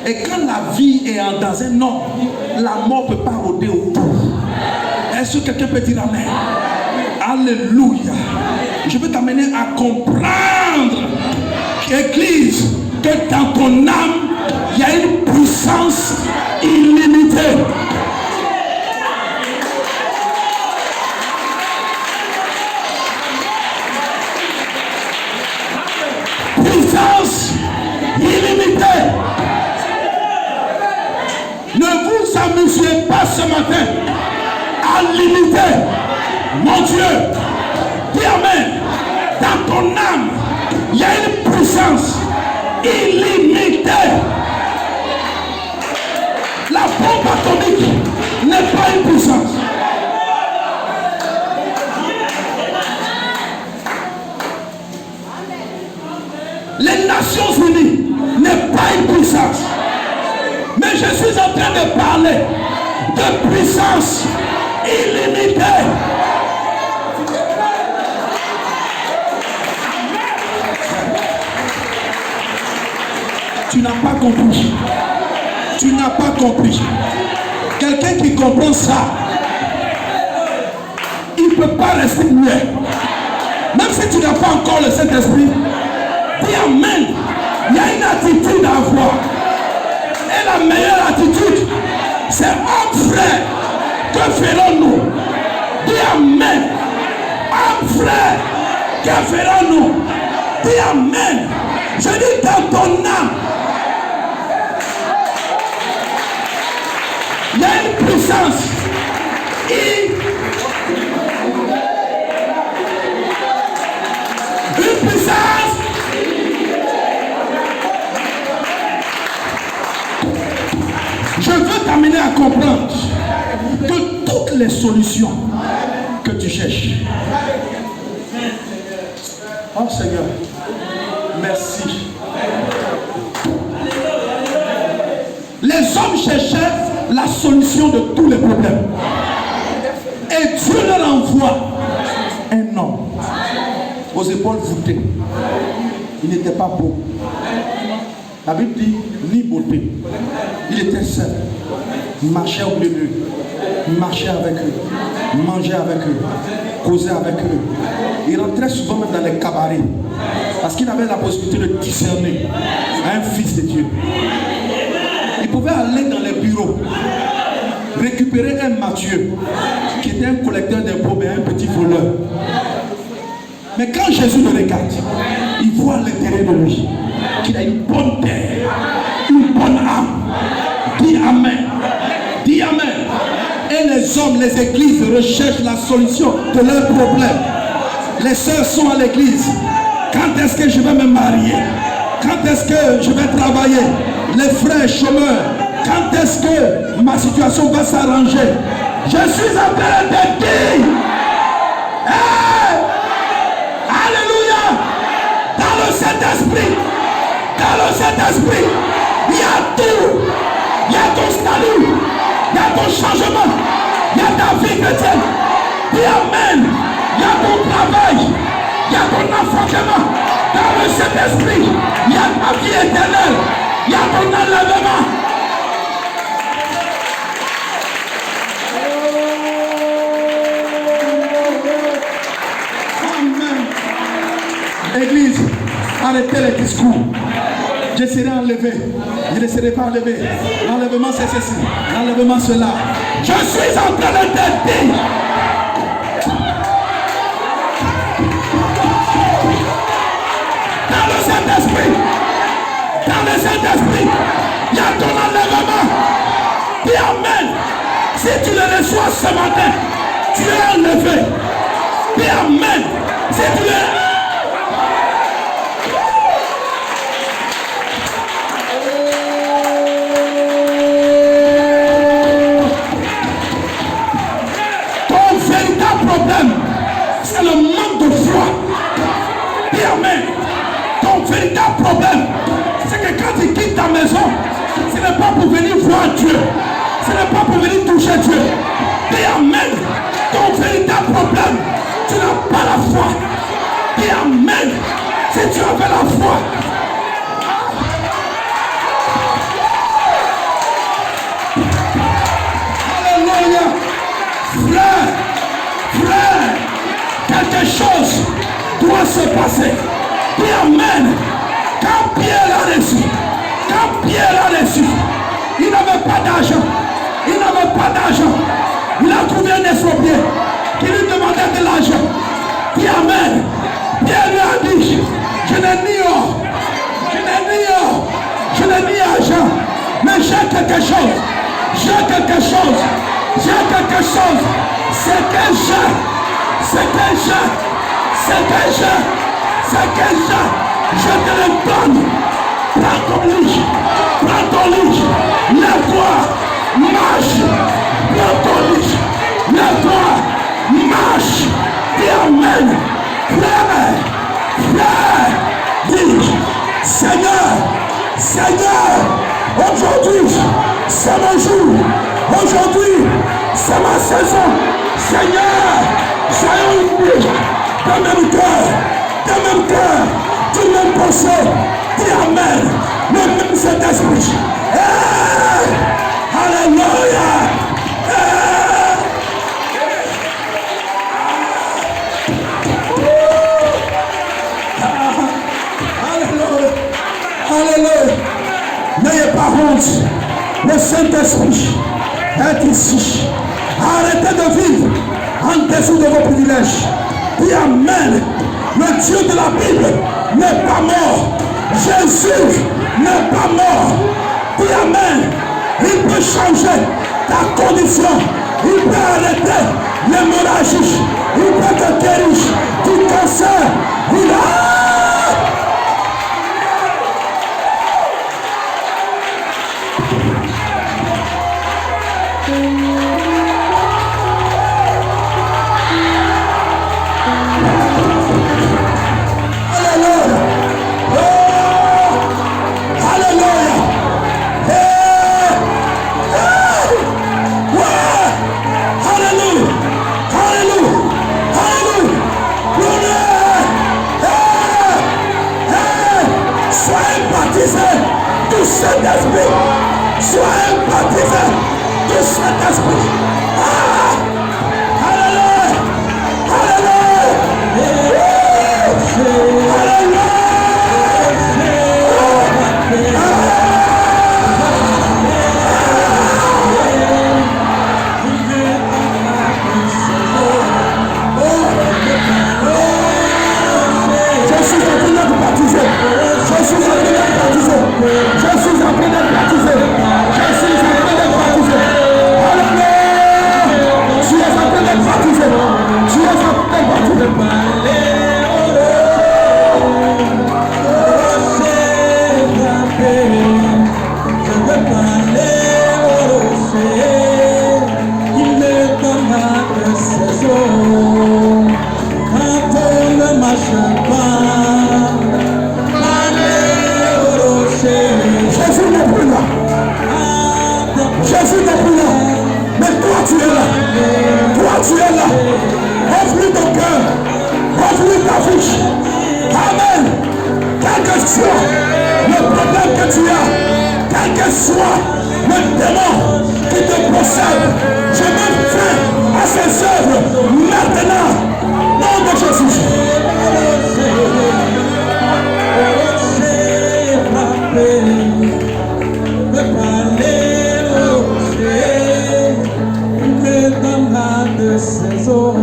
Et quand la vie est dans un homme, la mort ne peut pas rôder autour. Est-ce que quelqu'un peut dire Amen? Alléluia. Je veux t'amener à comprendre, Église, que dans ton âme, il y a une puissance illimitée. Puissance illimitée. Ne vous amusez pas ce matin à limiter. Mon Dieu, dis Amen. Dans ton âme, il y a une puissance illimitée. La bombe atomique n'est pas une puissance. Les Nations Unies n'est pas une puissance. Mais je suis en train de parler de puissance illimitée. Tu n'as pas compris. Tu n'as pas compris. Quelqu'un qui comprend ça, il ne peut pas rester muet. Même si tu n'as pas encore le Saint-Esprit, dis Amen. Il y a une attitude à avoir. Et la meilleure attitude, c'est homme frère. Que ferons-nous? Dis Amen. Homme frère. Que ferons-nous? Dis Amen. Je dis dans ton âme, Il y a une puissance. Une puissance. Je veux t'amener à comprendre que toutes les solutions que tu cherches. Oh Seigneur, merci. Les hommes cherchaient la solution de tous les problèmes. Et Dieu leur envoie un homme aux épaules voûtées. Il n'était pas beau. La Bible dit ni beauté. Il était seul. Il marchait au milieu d'eux. Il marchait avec eux. Mangeait avec eux. Causait avec eux. Il rentrait souvent même dans les cabarets. Parce qu'il avait la possibilité de discerner un fils de Dieu. Il pouvait aller dans les bureaux, récupérer un Matthieu, qui était un collecteur d'impôts, mais un petit voleur. Mais quand Jésus le regarde, il voit l'intérêt de lui, qu'il a une bonne terre, une bonne âme. Dis Amen. Dis Amen. Et les hommes, les églises recherchent la solution de leurs problèmes. Les sœurs sont à l'église. Quand est-ce que je vais me marier? Quand est-ce que je vais travailler? Les frères chômeurs, quand est-ce que ma situation va s'arranger? Je suis en train de dire, hey! Alléluia! Dans le Saint-Esprit, il y a tout. Il y a ton salut, il y a ton changement, il y a ta vie chrétienne. Dis Amen. Il y a ton travail, il y a ton enfantement. Dans le Saint-Esprit, il y a ta vie éternelle, il y a ton enlèvement. Amen. Église, arrêtez les discours. Je serai enlevé, je ne serai pas enlevé. L'enlèvement c'est ceci, l'enlèvement cela. Je suis en train de te dire. Dans le Saint-Esprit, il y a ton enlèvement. Dis Amen. Si tu le reçois ce matin, tu es enlevé. Dis Amen. Si tu le... problème, c'est le manque de foi. Dis Amen. Ton véritable problème, c'est que quand tu quittes ta maison, ce n'est pas pour venir voir Dieu, ce n'est pas pour venir toucher Dieu. Dis Amen. Ton véritable problème, tu n'as pas la foi. Dis Amen. Si tu avais la foi, alléluia. Frère, quelque chose doit se passer. Dis Amen. Quand Pierre l'a reçu, il n'avait pas d'argent. Il a trouvé un escropier qui lui demandait de l'argent. Dis Amen. Pierre lui a dit, je n'ai ni or, je n'ai ni argent, mais j'ai quelque chose. C'est que je te le donne. Prends ton lit, lève-toi, marche. Prends ton lit, lève-toi, marche. Dis Amen. Frère, dis, Seigneur, aujourd'hui, c'est mon jour. Aujourd'hui, c'est ma saison. Seigneur, soyons unis, d'un même cœur, d'une même pensée. Dis Amen. Le même Saint-Esprit. Hey! Alléluia. Hey! Alléluia. N'ayez pas honte. Le Saint-Esprit est ici. Arrêtez de vivre en dessous de vos privilèges. Dis Amen. Le Dieu de la Bible n'est pas mort. Jésus n'est pas mort. Dis Amen. Il peut changer ta condition. Il peut arrêter l'hémorragie. Il peut te guérir du cancer. Il a... Saint-Esprit, sois baptisé du Saint-Esprit. Alléluia, alléluia, alléluia. Je suis en train de baptiser. Je suis en train de baptiser. Je suis en train de baptiser. Je suis en train de baptiser. Alléluia. Tu es en train de baptiser. Tu es en train de baptiser. Je veux parler au rocher. Il me donnera de ses eaux. Quand on ne marche pas, parler au rocher. Jésus n'est plus là. Jésus n'est plus là. Mais toi tu es là. Toi tu es là. Ouvre ton cœur. Ouvre ta vie. Amen. Quel que soit le problème que tu as, quel que soit le démon qui te possède, je mets fin à ses œuvres maintenant. Nom de Jésus. De ses eaux.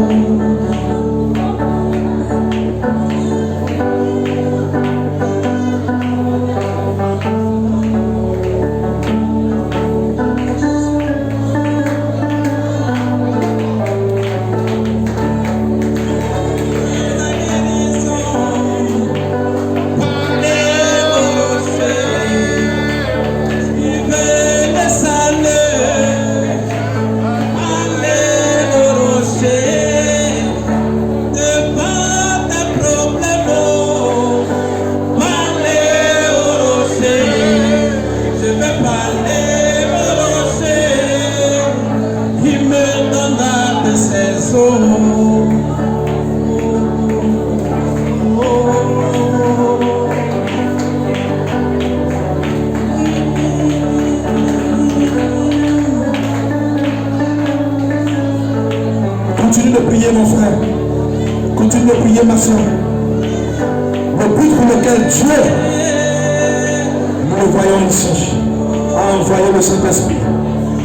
Continue de prier mon frère. Continue de prier ma soeur. Le but pour lequel Dieu, nous le voyons ici, a envoyé le Saint-Esprit.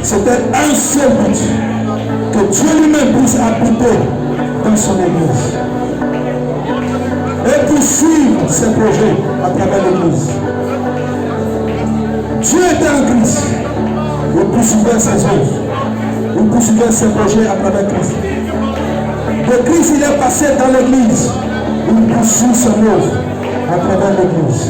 C'était un seul but. Que Dieu lui-même puisse habiter dans son église. Et poursuivre ses projets à travers l'église. Dieu était en Christ. Il poursuivait ses œuvres. Il poursuivait ses projets à travers Christ. Le Christ, il est passé dans l'église. Il poursuit son œuvre à travers l'église.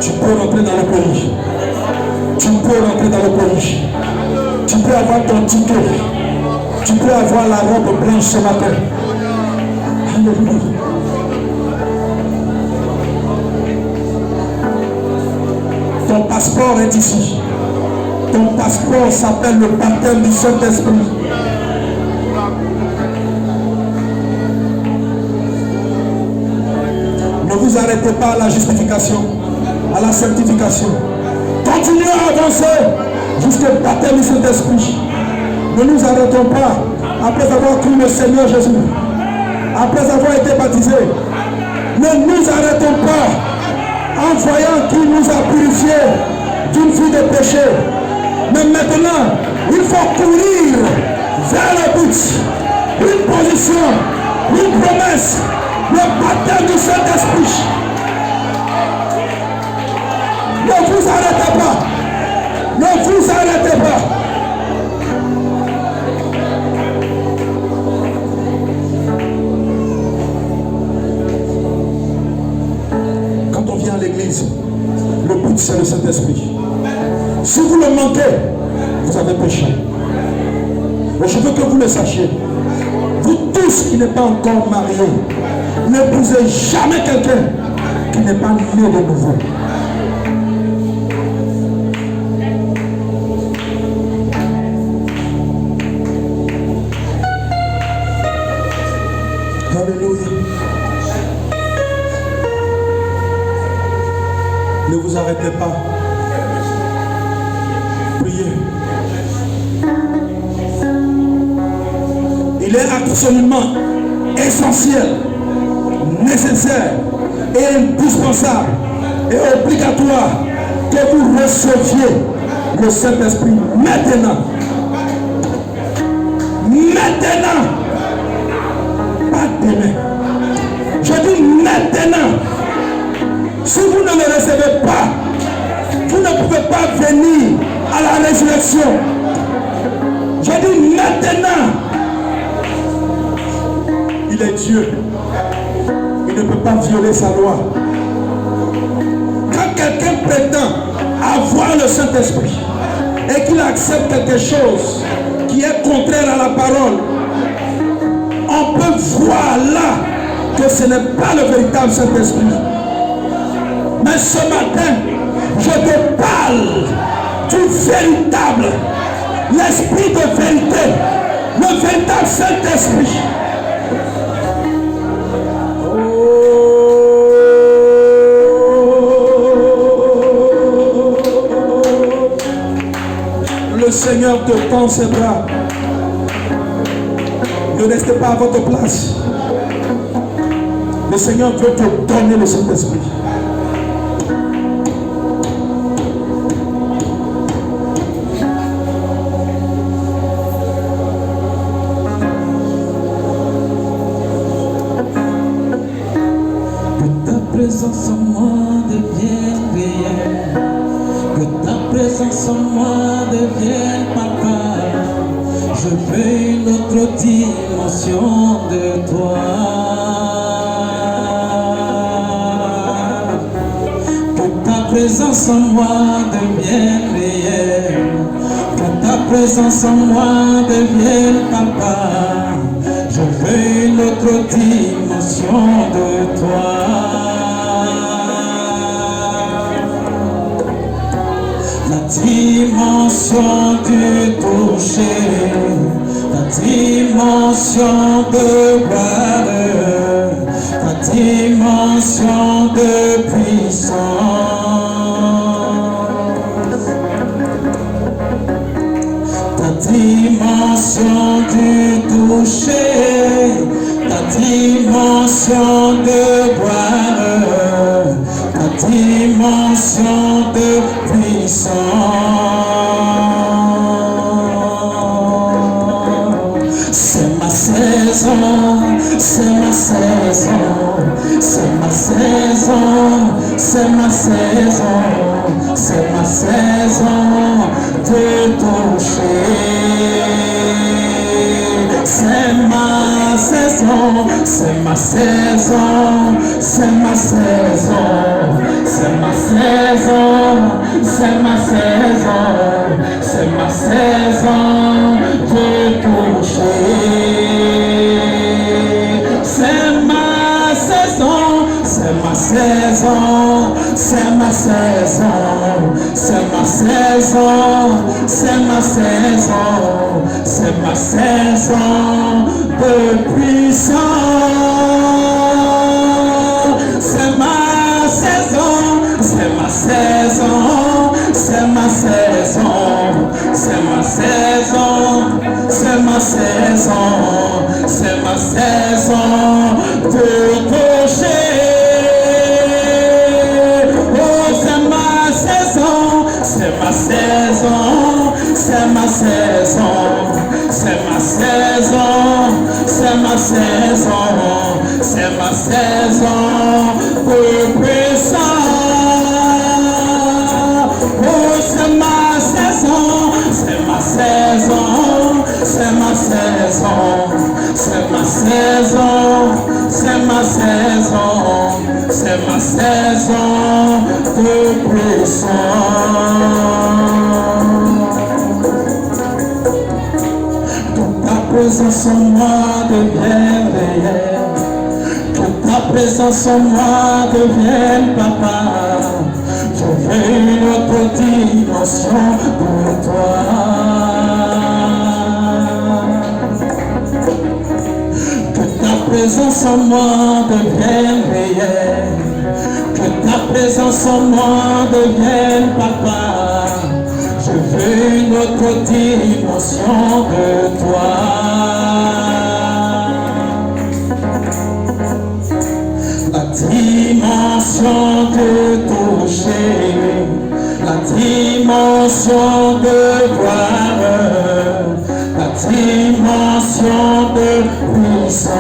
Tu peux rentrer dans le pays. Tu peux rentrer dans le pays. Tu peux avoir ton ticket. Tu peux avoir la robe blanche ce matin. Alléluia. Ton passeport est ici. Ton passeport s'appelle le baptême du Saint-Esprit. Ne vous arrêtez pas à la justification, à la sanctification. Continuez à avancer jusqu'au baptême du Saint-Esprit. Ne nous arrêtons pas après avoir cru le Seigneur Jésus, après avoir été baptisés. Ne nous arrêtons pas en voyant qu'il nous a purifiés d'une vie de péché. Mais maintenant, il faut courir bénédiction, une promesse, le baptême du Saint-Esprit. Ne vous arrêtez pas. Ne vous arrêtez pas. Quand on vient à l'église, le but c'est le Saint-Esprit. Si vous le manquez, vous avez péché. Mais je veux que vous le sachiez. Vous tous qui n'êtes pas encore mariés, n'épousez jamais quelqu'un qui n'est pas né de nouveau. Alléluia. Ne vous arrêtez pas. Priez. Il est absolument essentiel, nécessaire et indispensable et obligatoire que vous receviez le Saint-Esprit maintenant. Maintenant. Pas demain. Je dis maintenant. Si vous ne le recevez pas, vous ne pouvez pas venir à la résurrection. Je dis maintenant. Il est Dieu. Il ne peut pas violer sa loi. Quand quelqu'un prétend avoir le Saint-Esprit et qu'il accepte quelque chose qui est contraire à la parole, on peut voir là que ce n'est pas le véritable Saint-Esprit. Mais ce matin, je te parle du véritable, l'Esprit de vérité, le véritable Saint-Esprit. Le Seigneur te tend ses bras. Ne restez pas à votre place. Le Seigneur veut te donner le Saint-Esprit. Que ta présence en moi devienne réelle. Que ta présence en moi devienne papa. Je veux une autre dimension de toi. Que ta présence en moi devienne réelle. Que ta présence en moi devienne papa. Je veux une autre dimension de toi. La dimension du toucher, la dimension de gloire, la dimension de puissance, la dimension du toucher, la dimension de gloire, la dimension de puissance. C'est ma saison, c'est ma saison, c'est ma saison, c'est ma saison, c'est ma saison de toucher. C'est ma saison, c'est ma saison, c'est ma saison, c'est ma saison, c'est ma saison, c'est ma saison de toucher. C'est ma saison, c'est ma saison, c'est ma saison, c'est ma saison, c'est ma saison, c'est ma saison de puissance. C'est ma saison, c'est ma saison, c'est ma saison, c'est ma saison, c'est ma saison, c'est ma saison de toucher. Oh, c'est ma saison, c'est ma saison, c'est ma saison, c'est ma saison, c'est ma saison, c'est ma saison de puissance. Oh, c'est ma saison, c'est ma saison, c'est ma saison, c'est ma saison, c'est ma saison, c'est ma saison de puissance. Toute ta présence en moi devient réelle, toute ta présence en moi devient papa. Je veux une autre dimension pour toi. Que ta présence en moi devienne réelle, que ta présence en moi devienne papa. Je veux une autre dimension de toi. La dimension de toucher, la dimension de voir, la dimension de puissance.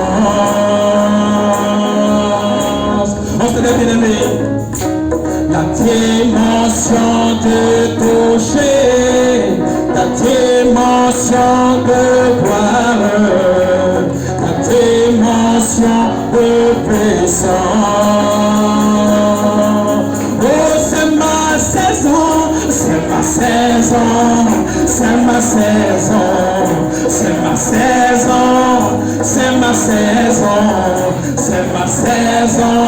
On se dit bien aimé. La dimension de toucher, la dimension de voir, la dimension de puissance. Oh, c'est ma saison, c'est ma saison, c'est ma saison, c'est ma saison, c'est ma saison, c'est ma saison